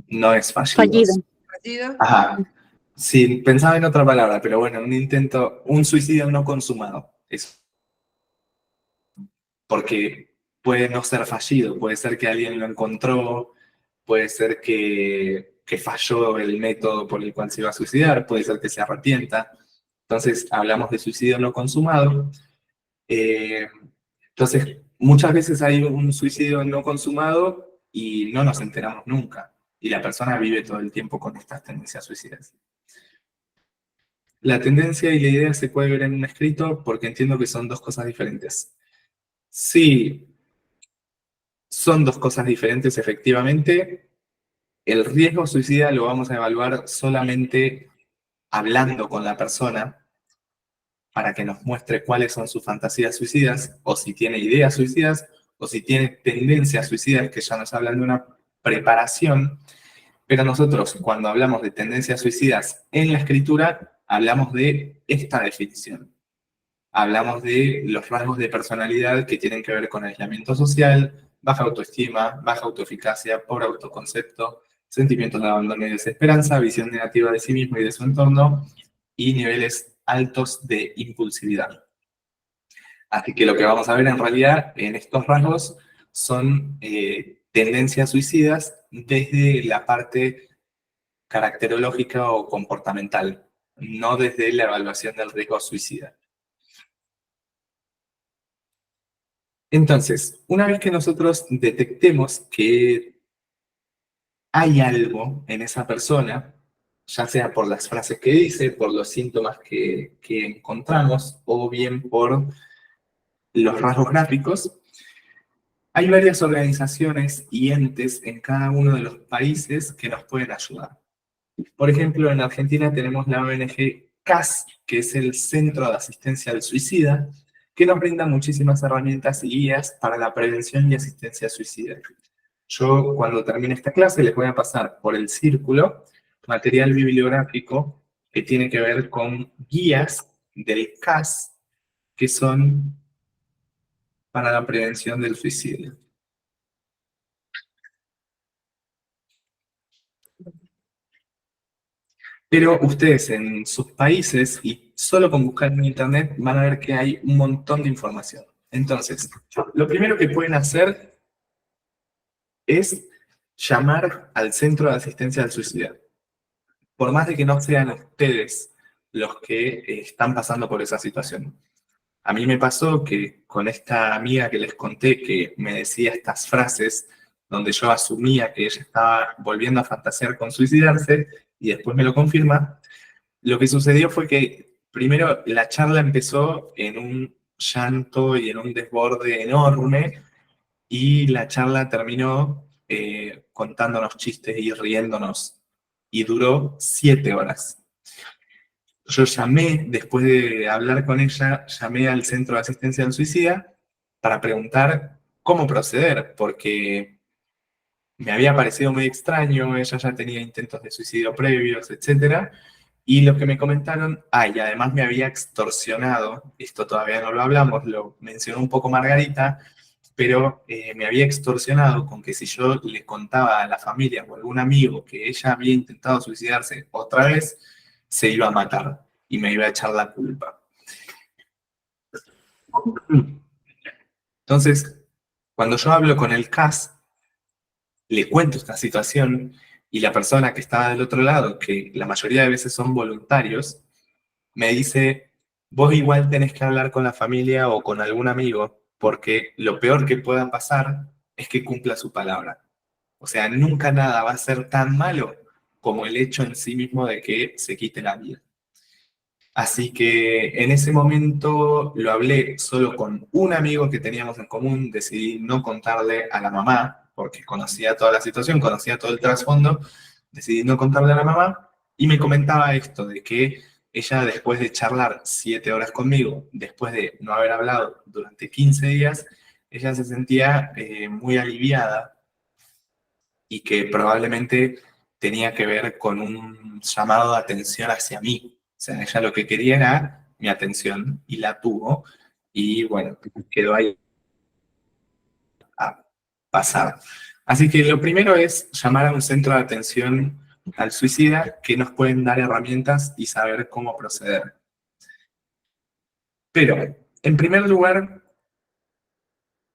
no es fallido. Fallido. Ajá. Sí, pensaba en otra palabra, pero bueno, un intento, un suicidio no consumado. Eso. Porque puede no ser fallido, puede ser que alguien lo encontró, puede ser que falló el método por el cual se iba a suicidar, puede ser que se arrepienta. Entonces, hablamos de suicidio no consumado. Eh, entonces, muchas veces hay un suicidio no consumado y no nos enteramos nunca. Y la persona vive todo el tiempo con estas tendencias suicidas. La tendencia y la idea se puede ver en un escrito porque entiendo que son dos cosas diferentes. Sí, son dos cosas diferentes, efectivamente. El riesgo suicida lo vamos a evaluar solamente hablando con la persona para que nos muestre cuáles son sus fantasías suicidas, o si tiene ideas suicidas, o si tiene tendencias suicidas, que ya nos hablan de una preparación. Pero nosotros, cuando hablamos de tendencias suicidas en la escritura, hablamos de esta definición. Hablamos de los rasgos de personalidad que tienen que ver con aislamiento social, baja autoestima, baja autoeficacia, pobre autoconcepto, sentimientos de abandono y desesperanza, visión negativa de sí mismo y de su entorno, y niveles altos de impulsividad. Así que lo que vamos a ver en realidad en estos rasgos son tendencias suicidas desde la parte caracterológica o comportamental, no desde la evaluación del riesgo suicida. Entonces, una vez que nosotros detectemos que hay algo en esa persona, ya sea por las frases que dice, por los síntomas que encontramos, o bien por los rasgos gráficos, hay varias organizaciones y entes en cada uno de los países que nos pueden ayudar. Por ejemplo, en Argentina tenemos la ONG CAS, que es el Centro de Asistencia al Suicida, que nos brinda muchísimas herramientas y guías para la prevención y asistencia suicida. Yo, cuando termine esta clase, les voy a pasar por el círculo material bibliográfico que tiene que ver con guías del CAS, que son para la prevención del suicidio. Pero ustedes en sus países, y solo con buscar en internet, van a ver que hay un montón de información. Entonces, lo primero que pueden hacer es llamar al centro de asistencia al suicidio. Por más de que no sean ustedes los que están pasando por esa situación. A mí me pasó que con esta amiga que les conté que me decía estas frases donde yo asumía que ella estaba volviendo a fantasear con suicidarse y después me lo confirma, lo que sucedió fue que primero la charla empezó en un llanto y en un desborde enorme y la charla terminó contándonos chistes y riéndonos y duró 7 horas. Yo llamé, después de hablar con ella, llamé al Centro de Asistencia al Suicida para preguntar cómo proceder, porque me había parecido muy extraño, ella ya tenía intentos de suicidio previos, etc. Y lo que me comentaron, y además me había extorsionado, esto todavía no lo hablamos, lo mencionó un poco Margarita, pero me había extorsionado con que si yo le contaba a la familia o a algún amigo que ella había intentado suicidarse otra vez, se iba a matar y me iba a echar la culpa. Entonces, cuando yo hablo con el CAS, le cuento esta situación y la persona que estaba del otro lado, que la mayoría de veces son voluntarios, me dice, vos igual tenés que hablar con la familia o con algún amigo, porque lo peor que pueda pasar es que cumpla su palabra. O sea, nunca nada va a ser tan malo como el hecho en sí mismo de que se quite la vida. Así que en ese momento lo hablé solo con un amigo que teníamos en común, decidí no contarle a la mamá, porque conocía toda la situación, conocía todo el trasfondo, decidí no contarle a la mamá, y me comentaba esto, de que ella después de charlar 7 horas conmigo, después de no haber hablado durante 15 días, ella se sentía muy aliviada y que probablemente tenía que ver con un llamado de atención hacia mí. O sea, ella lo que quería era mi atención y la tuvo y bueno, quedó ahí a pasar. Así que lo primero es llamar a un centro de atención al suicida que nos pueden dar herramientas y saber cómo proceder. Pero, en primer lugar,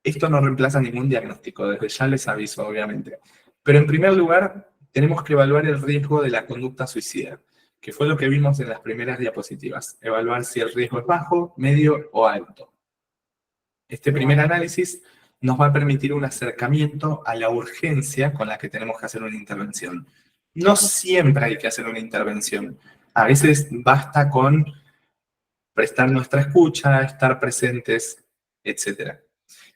esto no reemplaza ningún diagnóstico, desde ya les aviso, obviamente. Pero en primer lugar, tenemos que evaluar el riesgo de la conducta suicida, que fue lo que vimos en las primeras diapositivas. Evaluar si el riesgo es bajo, medio o alto. Este primer análisis nos va a permitir un acercamiento a la urgencia con la que tenemos que hacer una intervención. No siempre hay que hacer una intervención. A veces basta con prestar nuestra escucha, estar presentes, etc.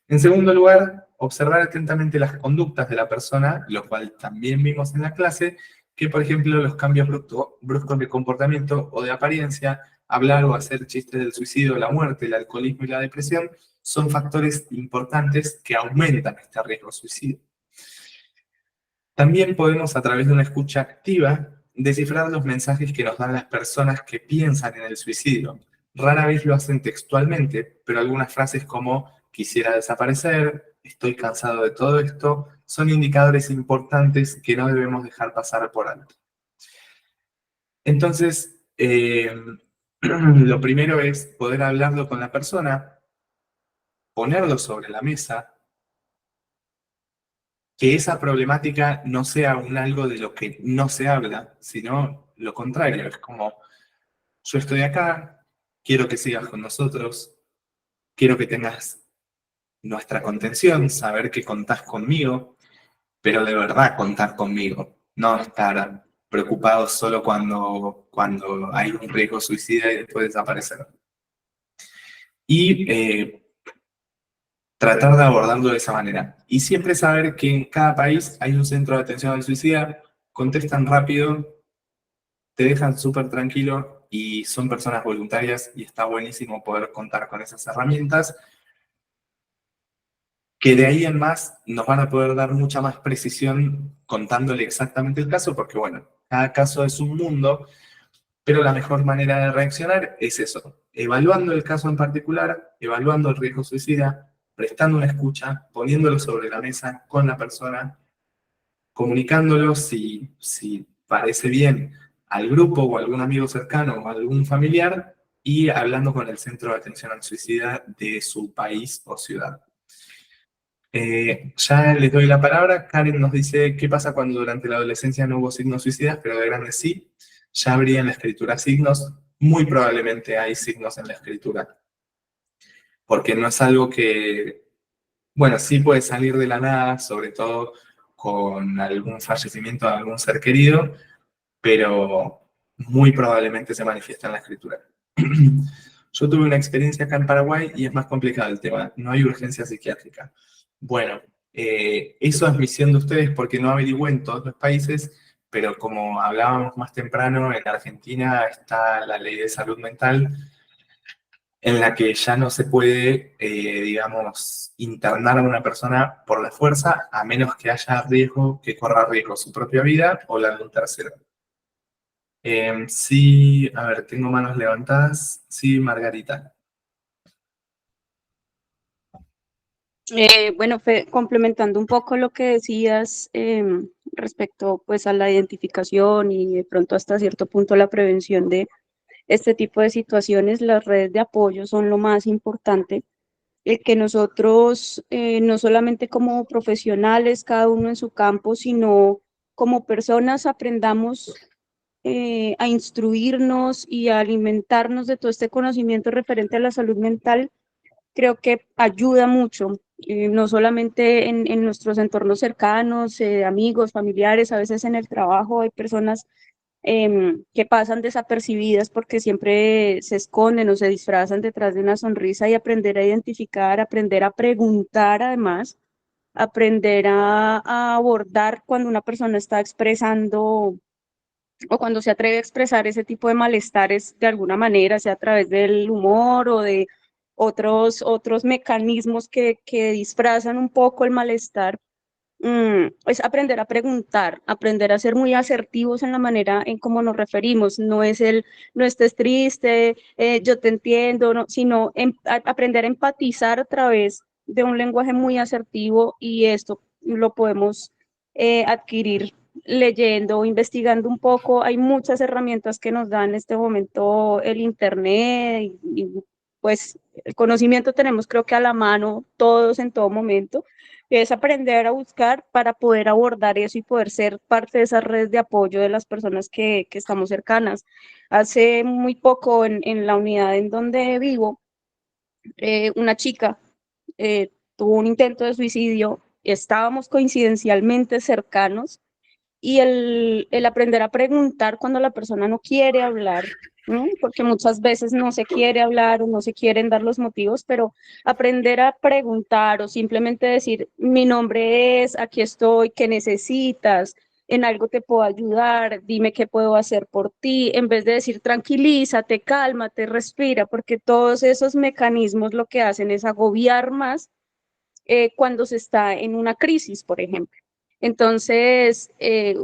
En segundo lugar, observar atentamente las conductas de la persona, lo cual también vimos en la clase, que por ejemplo los cambios bruscos de comportamiento o de apariencia, hablar o hacer chistes del suicidio, la muerte, el alcoholismo y la depresión, son factores importantes que aumentan este riesgo suicidio. También podemos, a través de una escucha activa, descifrar los mensajes que nos dan las personas que piensan en el suicidio. Rara vez lo hacen textualmente, pero algunas frases como quisiera desaparecer, estoy cansado de todo esto, son indicadores importantes que no debemos dejar pasar por alto. Entonces, lo primero es poder hablarlo con la persona, ponerlo sobre la mesa, que esa problemática no sea un algo de lo que no se habla, sino lo contrario, es como, yo estoy acá, quiero que sigas con nosotros, quiero que tengas nuestra contención, saber que contás conmigo, pero de verdad contar conmigo, no estar preocupados solo cuando hay un riesgo suicida y después desaparecer. Y tratar de abordarlo de esa manera. Y siempre saber que en cada país hay un centro de atención al suicida, contestan rápido, te dejan súper tranquilo y son personas voluntarias y está buenísimo poder contar con esas herramientas, que de ahí en más nos van a poder dar mucha más precisión contándole exactamente el caso, porque bueno, cada caso es un mundo, pero la mejor manera de reaccionar es eso, evaluando el caso en particular, evaluando el riesgo suicida, prestando una escucha, poniéndolo sobre la mesa con la persona, comunicándolo si parece bien al grupo o a algún amigo cercano o a algún familiar y hablando con el centro de atención al suicida de su país o ciudad. Ya les doy la palabra. Karen nos dice, ¿qué pasa cuando durante la adolescencia no hubo signos suicidas, pero de grandes sí? Ya habría en la escritura signos. Muy probablemente hay signos en la escritura. Porque no es algo que, bueno, sí puede salir de la nada, sobre todo con algún fallecimiento de algún ser querido, pero muy probablemente se manifiesta en la escritura. Yo tuve una experiencia acá en Paraguay y es más complicado el tema, no hay urgencia psiquiátrica. Bueno, eso es misión de ustedes porque no averigüé en todos los países, pero como hablábamos más temprano, en Argentina está la ley de salud mental, en la que ya no se puede, digamos, internar a una persona por la fuerza, a menos que haya riesgo, que corra riesgo su propia vida o la de un tercero. Sí, a ver, tengo manos levantadas. Sí, Margarita. Bueno, complementando un poco lo que decías respecto pues a la identificación y de pronto hasta cierto punto la prevención de este tipo de situaciones, las redes de apoyo son lo más importante. El que nosotros, no solamente como profesionales, cada uno en su campo, sino como personas aprendamos a instruirnos y a alimentarnos de todo este conocimiento referente a la salud mental, creo que ayuda mucho, no solamente en nuestros entornos cercanos, amigos, familiares, a veces en el trabajo hay personas que pasan desapercibidas porque siempre se esconden o se disfrazan detrás de una sonrisa, y aprender a identificar, aprender a preguntar además, aprender a abordar cuando una persona está expresando o cuando se atreve a expresar ese tipo de malestares de alguna manera, sea a través del humor o de otros mecanismos que disfrazan un poco el malestar. Es aprender a preguntar, aprender a ser muy asertivos en la manera en cómo nos referimos. No es no estés triste, yo te entiendo, no, sino aprender a empatizar a través de un lenguaje muy asertivo, y esto lo podemos adquirir leyendo o investigando un poco. Hay muchas herramientas que nos da en este momento el Internet pues el conocimiento tenemos creo que a la mano todos en todo momento. Es aprender a buscar para poder abordar eso y poder ser parte de esa red de apoyo de las personas que estamos cercanas. Hace muy poco en la unidad en donde vivo, una chica tuvo un intento de suicidio, estábamos coincidencialmente cercanos, y el aprender a preguntar cuando la persona no quiere hablar, ¿no? Porque muchas veces no se quiere hablar o no se quieren dar los motivos, pero aprender a preguntar o simplemente decir, mi nombre es, aquí estoy, ¿qué necesitas? En algo te puedo ayudar, dime qué puedo hacer por ti, en vez de decir tranquilízate, cálmate, respira, porque todos esos mecanismos lo que hacen es agobiar más cuando se está en una crisis, por ejemplo. Entonces,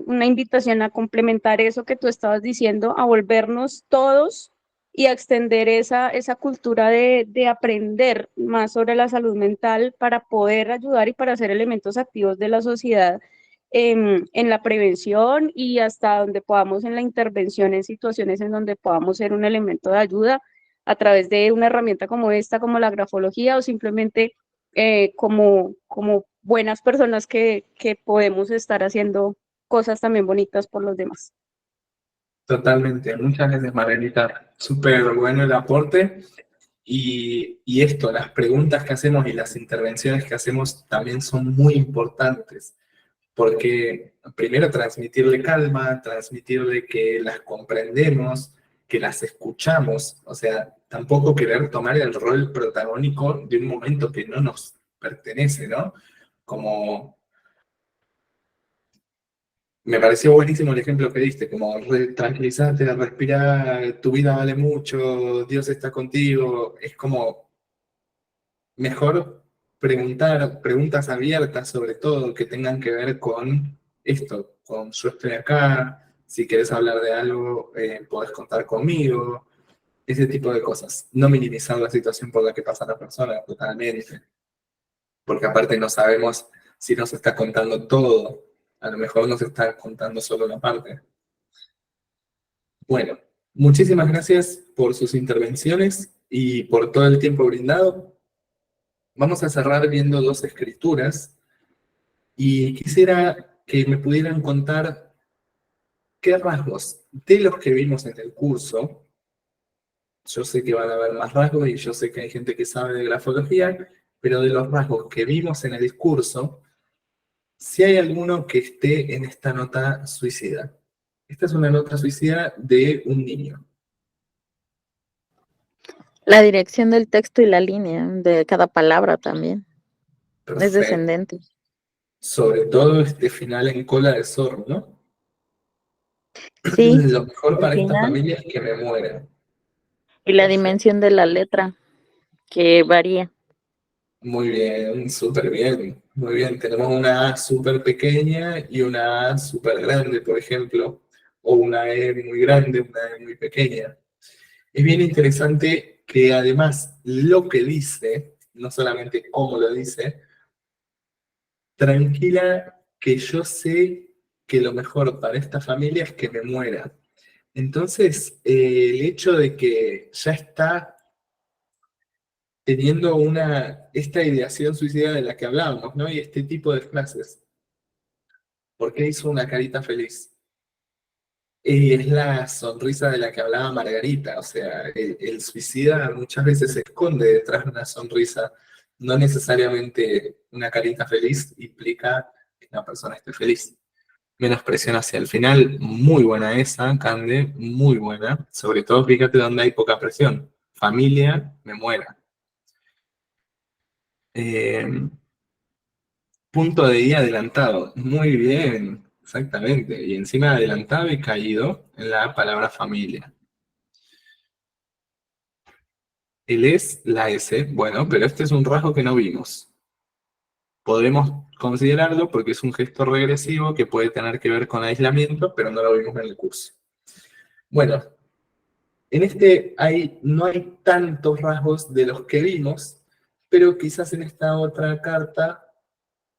una invitación a complementar eso que tú estabas diciendo, a volvernos todos y a extender esa cultura de aprender más sobre la salud mental para poder ayudar y para ser elementos activos de la sociedad en la prevención y hasta donde podamos en la intervención en situaciones en donde podamos ser un elemento de ayuda a través de una herramienta como esta, como la grafología, o simplemente como buenas personas que podemos estar haciendo cosas también bonitas por los demás. Totalmente. Muchas gracias, Margarita. Súper bueno el aporte. Y esto, las preguntas que hacemos y las intervenciones que hacemos también son muy importantes. Porque primero transmitirle calma, transmitirle que las comprendemos, que las escuchamos, o sea, tampoco querer tomar el rol protagónico de un momento que no nos pertenece, ¿no? Como, me pareció buenísimo el ejemplo que diste, como tranquilizarte, respirar, tu vida vale mucho, Dios está contigo, es como mejor preguntar preguntas abiertas, sobre todo, que tengan que ver con esto, con yo estoy acá, si quieres hablar de algo, podés contar conmigo, ese tipo de cosas. No minimizar la situación por la que pasa la persona, totalmente. Porque aparte no sabemos si nos está contando todo, a lo mejor nos está contando solo una parte. Bueno, muchísimas gracias por sus intervenciones y por todo el tiempo brindado. Vamos a cerrar viendo dos escrituras y quisiera que me pudieran contar qué rasgos de los que vimos en el curso, yo sé que van a haber más rasgos y yo sé que hay gente que sabe de grafología, pero de los rasgos que vimos en el discurso, si hay alguno que esté en esta nota suicida. Esta es una nota suicida de un niño. La dirección del texto y la línea de cada palabra también. Es Perfecto. descendente. Sobre todo este final en cola de zorro, ¿no? Sí, Lo mejor al para esta final. familia es que me muera. Y la Perfecto. dimensión de la letra, que varía. Muy bien, súper bien. Muy bien, tenemos una A súper pequeña y una A súper grande, por ejemplo, o una E muy grande, una E muy pequeña. Es bien interesante que además lo que dice, no solamente cómo lo dice, tranquila que yo sé que lo mejor para esta familia es que me muera. Entonces, el hecho de que ya está teniendo esta ideación suicida de la que hablábamos, ¿no? Y este tipo de frases. ¿Por qué hizo una carita feliz? Y es la sonrisa de la que hablaba Margarita, o sea, el suicida muchas veces se esconde detrás de una sonrisa, no necesariamente una carita feliz implica que una persona esté feliz. Menos presión hacia el final, muy buena esa, Cande, muy buena, sobre todo fíjate donde hay poca presión, familia, me muera. Punto de I adelantado, muy bien, exactamente, y encima adelantado y caído en la palabra familia. El es, la S, bueno, pero este es un rasgo que no vimos. Podemos considerarlo porque es un gesto regresivo que puede tener que ver con aislamiento, pero no lo vimos en el curso. Bueno, en este no hay tantos rasgos de los que vimos, pero quizás en esta otra carta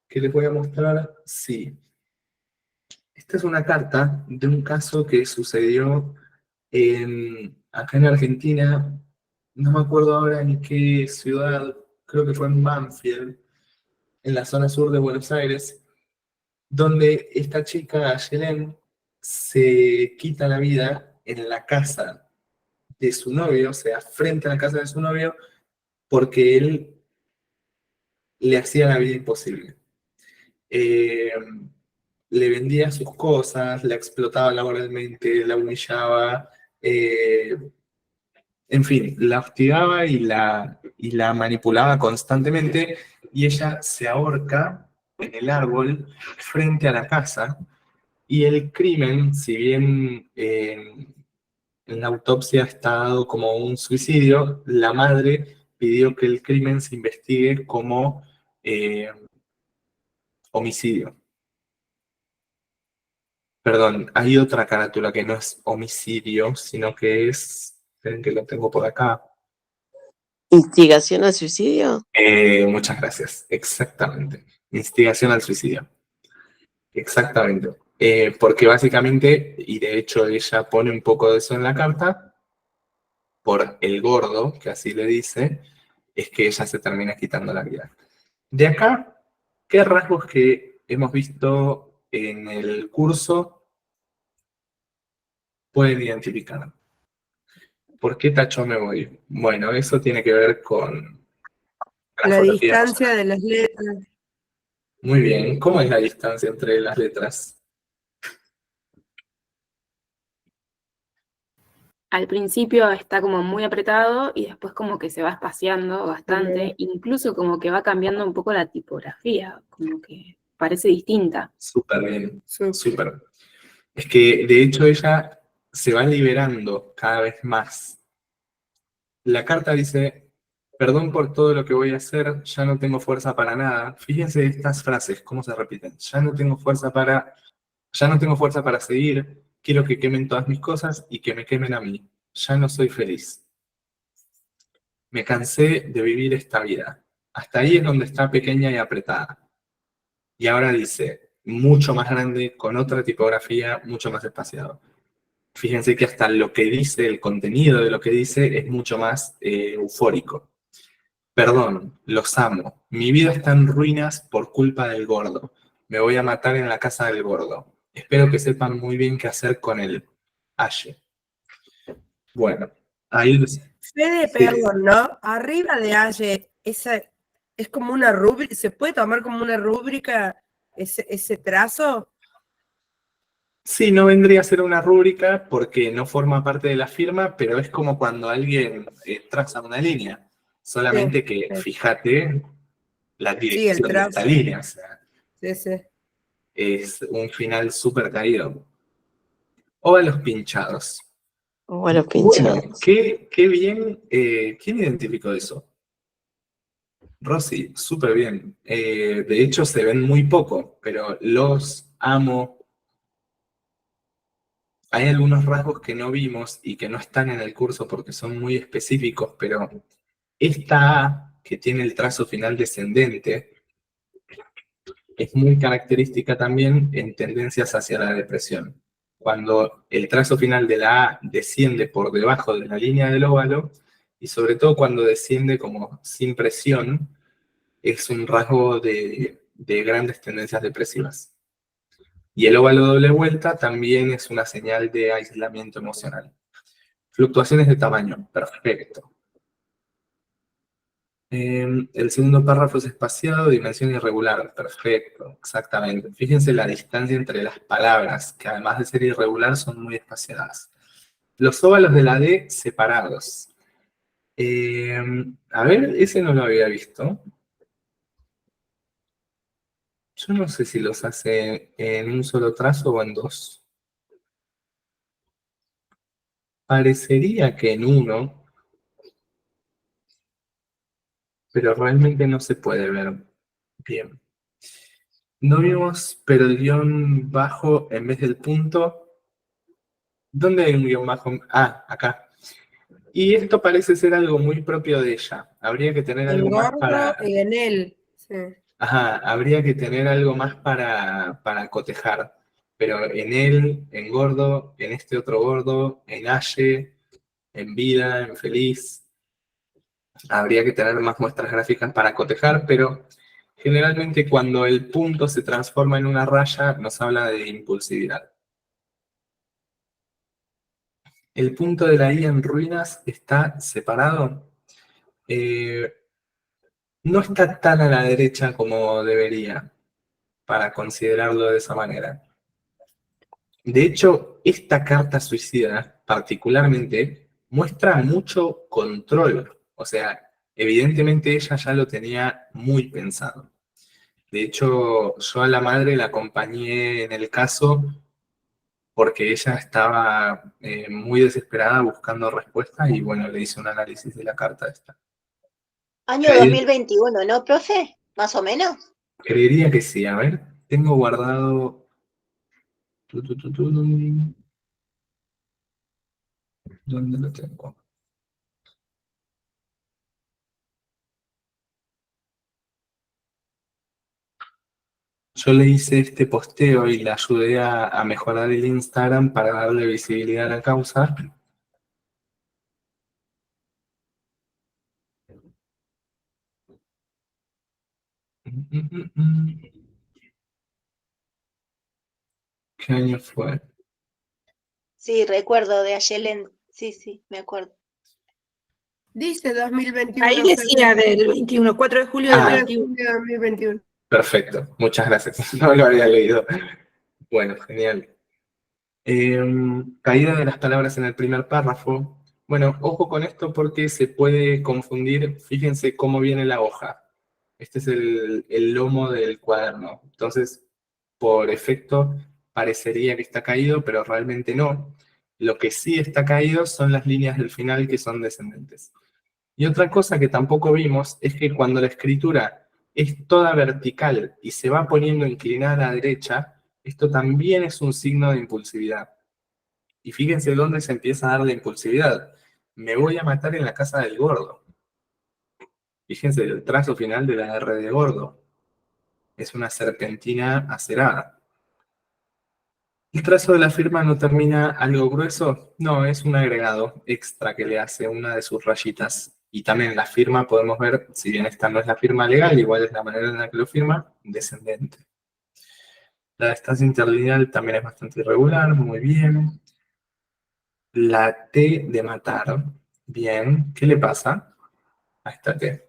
que les voy a mostrar, sí. Esta es una carta de un caso que sucedió acá en Argentina, no me acuerdo ahora en qué ciudad, creo que fue en Banfield, en la zona sur de Buenos Aires, donde esta chica, Ayelen, se quita la vida en la casa de su novio, o sea, frente a la casa de su novio, porque él le hacía la vida imposible. Eh, Le vendía sus cosas, la explotaba laboralmente, la humillaba, en fin, la hostigaba y la manipulaba constantemente, y ella se ahorca en el árbol frente a la casa, y el crimen, si bien en la autopsia está dado como un suicidio, la madre pidió que el crimen se investigue como homicidio. Perdón, hay otra carátula que no es homicidio, sino que es, esperen que lo tengo por acá. ¿Instigación al suicidio? Muchas gracias, exactamente. Instigación al suicidio. Exactamente. Porque básicamente, y de hecho ella pone un poco de eso en la carta, por el gordo, que así le dice, es que ella se termina quitando la vida. De acá, ¿qué rasgos que hemos visto en el curso pueden identificar? ¿Por qué tacho me voy? Bueno, eso tiene que ver con La grafología distancia emocional. de las letras. Muy bien. ¿Cómo es la distancia entre las letras? Al principio está como muy apretado y después como que se va espaciando bastante, incluso como que va cambiando un poco la tipografía, como que parece distinta. Súper bien, súper. Es que de hecho ella se va liberando cada vez más. La carta dice, perdón por todo lo que voy a hacer, ya no tengo fuerza para nada. Fíjense estas frases, cómo se repiten. Ya no tengo fuerza para seguir, quiero que quemen todas mis cosas y que me quemen a mí. Ya no soy feliz. Me cansé de vivir esta vida. Hasta ahí es donde está pequeña y apretada. Y ahora dice, mucho más grande, con otra tipografía, mucho más espaciado. Fíjense que hasta lo que dice, el contenido de lo que dice, es mucho más eufórico. Perdón, los amo. Mi vida está en ruinas por culpa del gordo. Me voy a matar en la casa del gordo. Espero que sepan muy bien qué hacer con él. Aye. Bueno, ahí Fede, sí, perdón, ¿no? Arriba de Aye, esa es como una rúbrica, ¿se puede tomar como una rúbrica ese trazo? sí, no vendría a ser una rúbrica porque no forma parte de la firma, pero es como cuando alguien traza una línea. Solamente que Sí. fíjate la Sí, el dirección de esta trazo. línea. O sea, Sí, sí. es un final súper caído. Óvalos pinchados. Bueno, Bueno, pinchados. qué bien. ¿Quién identificó eso? Rosy, súper bien. De hecho, se ven muy poco, pero los amo. Hay algunos rasgos que no vimos y que no están en el curso porque son muy específicos, pero esta A, que tiene el trazo final descendente, es muy característica también en tendencias hacia la depresión. Cuando el trazo final de la A desciende por debajo de la línea del óvalo, y sobre todo cuando desciende como sin presión, es un rasgo de grandes tendencias depresivas. Y el óvalo doble vuelta también es una señal de aislamiento emocional. Fluctuaciones de tamaño, perfecto. El segundo párrafo es espaciado, dimensión irregular, perfecto, exactamente. Fíjense la distancia entre las palabras, que además de ser irregular son muy espaciadas. Los óvalos de la D separados. A ver, ese no lo había visto. Yo no sé si los hace en un solo trazo o en dos. Parecería que en uno, pero realmente no se puede ver bien. No vimos, pero el guión bajo en vez del punto. ¿Dónde hay un guión bajo? Ah, acá. Y esto parece ser algo muy propio de ella. Habría que tener En algo más gordo para... y en él. Sí. Ajá, habría que tener algo más para cotejar. Pero en él, en gordo, en este otro gordo, en Aye, en vida, en feliz, habría que tener más muestras gráficas para cotejar, pero generalmente cuando el punto se transforma en una raya, nos habla de impulsividad. El punto de la I en ruinas está separado. No está tan a la derecha como debería para considerarlo de esa manera. De hecho, esta carta suicida particularmente muestra mucho control. O sea, evidentemente ella ya lo tenía muy pensado. De hecho, yo a la madre la acompañé en el caso porque ella estaba muy desesperada buscando respuestas y bueno, le hice un análisis de la carta esta. Año 2021, ¿no, profe? Más o menos. Creería que sí, a ver, tengo guardado... ¿Dónde lo tengo? Yo le hice este posteo y le ayudé a mejorar el Instagram para darle visibilidad a la causa. ¿Qué año fue? Sí, recuerdo de Ayelen. Sí, me acuerdo. Dice 2021. Ahí decía del 21, 4 de julio del 21. 4 de julio de 2021. Perfecto, muchas gracias. No lo había leído. Bueno, genial. Caída de las palabras en el primer párrafo. Bueno, ojo con esto porque se puede confundir. Fíjense cómo viene la hoja. Este es el lomo del cuaderno. Entonces, por efecto, parecería que está caído, pero realmente no. Lo que sí está caído son las líneas del final que son descendentes. Y otra cosa que tampoco vimos es que cuando la escritura es toda vertical y se va poniendo inclinada a la derecha, esto también es un signo de impulsividad. Y fíjense dónde se empieza a dar la impulsividad. Me voy a matar en la casa del gordo. Fíjense el trazo final de la R de gordo. Es una serpentina acerada. ¿El trazo de la firma no termina algo grueso? No, es un agregado extra que le hace una de sus rayitas. Y también la firma podemos ver, si bien esta no es la firma legal, igual es la manera en la que lo firma, descendente. La estancia interlineal también es bastante irregular, muy bien. La T de matar, bien. ¿Qué le pasa a esta T?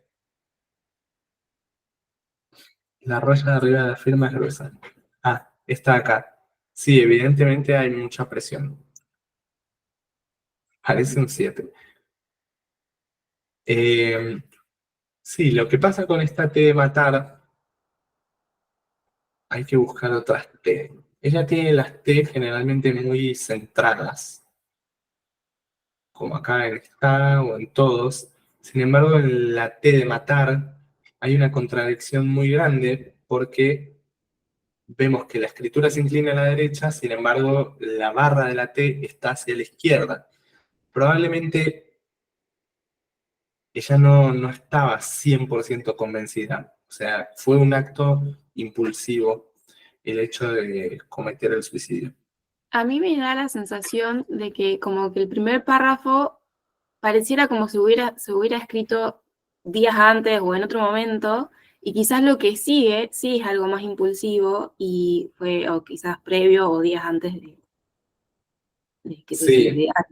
La raya de arriba de la firma es gruesa. Ah, está acá. Sí, evidentemente hay mucha presión. Parece un 7. Sí, lo que pasa con esta T de matar, hay que buscar otras T. Ella tiene las T generalmente muy centradas, como acá en esta o en todos. Sin embargo, en la T de matar hay una contradicción muy grande porque vemos que la escritura se inclina a la derecha, sin embargo, la barra de la T está hacia la izquierda. Probablemente ella no estaba 100% convencida. O sea, fue un acto impulsivo el hecho de cometer el suicidio. A mí me da la sensación de que como que el primer párrafo pareciera como si se hubiera escrito días antes o en otro momento, y quizás lo que sigue sí es algo más impulsivo y fue o quizás previo o días antes de que se Sí. suicidara.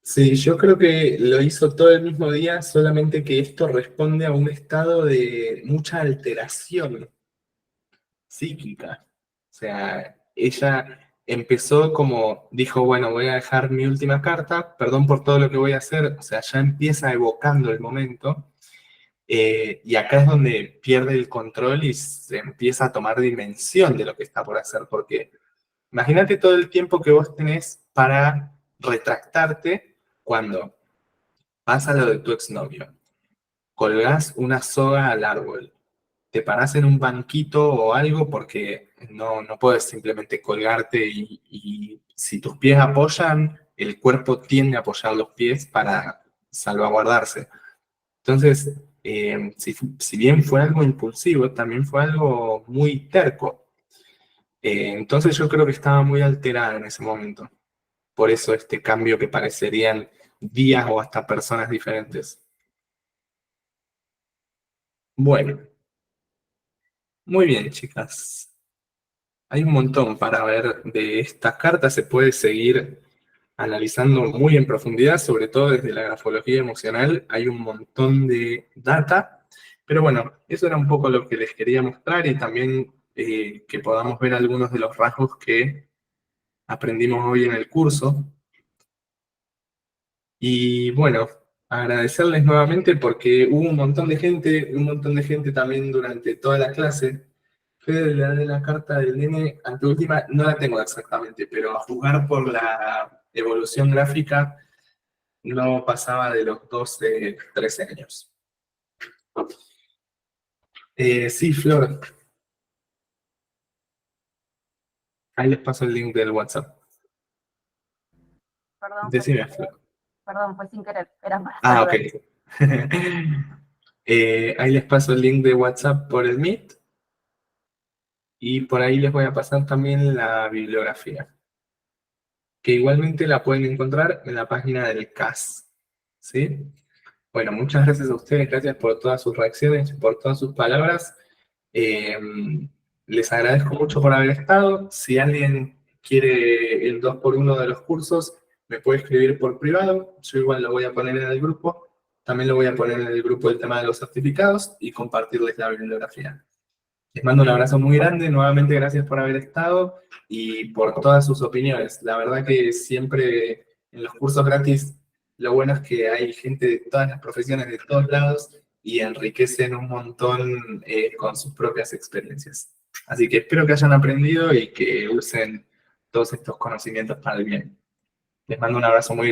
Sí, yo creo que lo hizo todo el mismo día, solamente que esto responde a un estado de mucha alteración psíquica. O sea, ella empezó como, dijo, bueno, voy a dejar mi última carta, perdón por todo lo que voy a hacer, o sea, ya empieza evocando el momento, y acá es donde pierde el control y se empieza a tomar dimensión de lo que está por hacer, porque imagínate todo el tiempo que vos tenés para retractarte cuando pasa lo de tu exnovio, colgás una soga al árbol, te parás en un banquito o algo porque no puedes simplemente colgarte y si tus pies apoyan, el cuerpo tiende a apoyar los pies para salvaguardarse. Entonces, si bien fue algo impulsivo, también fue algo muy terco. Entonces yo creo que estaba muy alterada en ese momento. Por eso este cambio que parecerían días o hasta personas diferentes. Bueno, muy bien, chicas. Hay un montón para ver de estas cartas, se puede seguir analizando muy en profundidad, sobre todo desde la grafología emocional, hay un montón de data, pero bueno, eso era un poco lo que les quería mostrar y también que podamos ver algunos de los rasgos que aprendimos hoy en el curso. Y bueno, agradecerles nuevamente porque hubo un montón de gente también durante toda la clase. Fede, la de la carta del nene, anteúltima, no la tengo exactamente, pero a jugar por la evolución gráfica no pasaba de los 12, 13 años. Sí, Flor. Ahí les paso el link del WhatsApp. Perdón, Decime, Flor. perdón, fue sin querer, era más. Ah, ok. Ahí les paso el link de WhatsApp por el Meet. Y por ahí les voy a pasar también la bibliografía, que igualmente la pueden encontrar en la página del CAS. ¿Sí? Bueno, muchas gracias a ustedes, gracias por todas sus reacciones, por todas sus palabras. Les agradezco mucho por haber estado. Si alguien quiere el 2x1 de los cursos, me puede escribir por privado. Yo igual lo voy a poner en el grupo. También lo voy a poner en el grupo del tema de los certificados y compartirles la bibliografía. Les mando un abrazo muy grande, nuevamente gracias por haber estado y por todas sus opiniones. La verdad que siempre en los cursos gratis, lo bueno es que hay gente de todas las profesiones, de todos lados, y enriquecen un montón con sus propias experiencias. Así que espero que hayan aprendido y que usen todos estos conocimientos para el bien. Les mando un abrazo muy grande.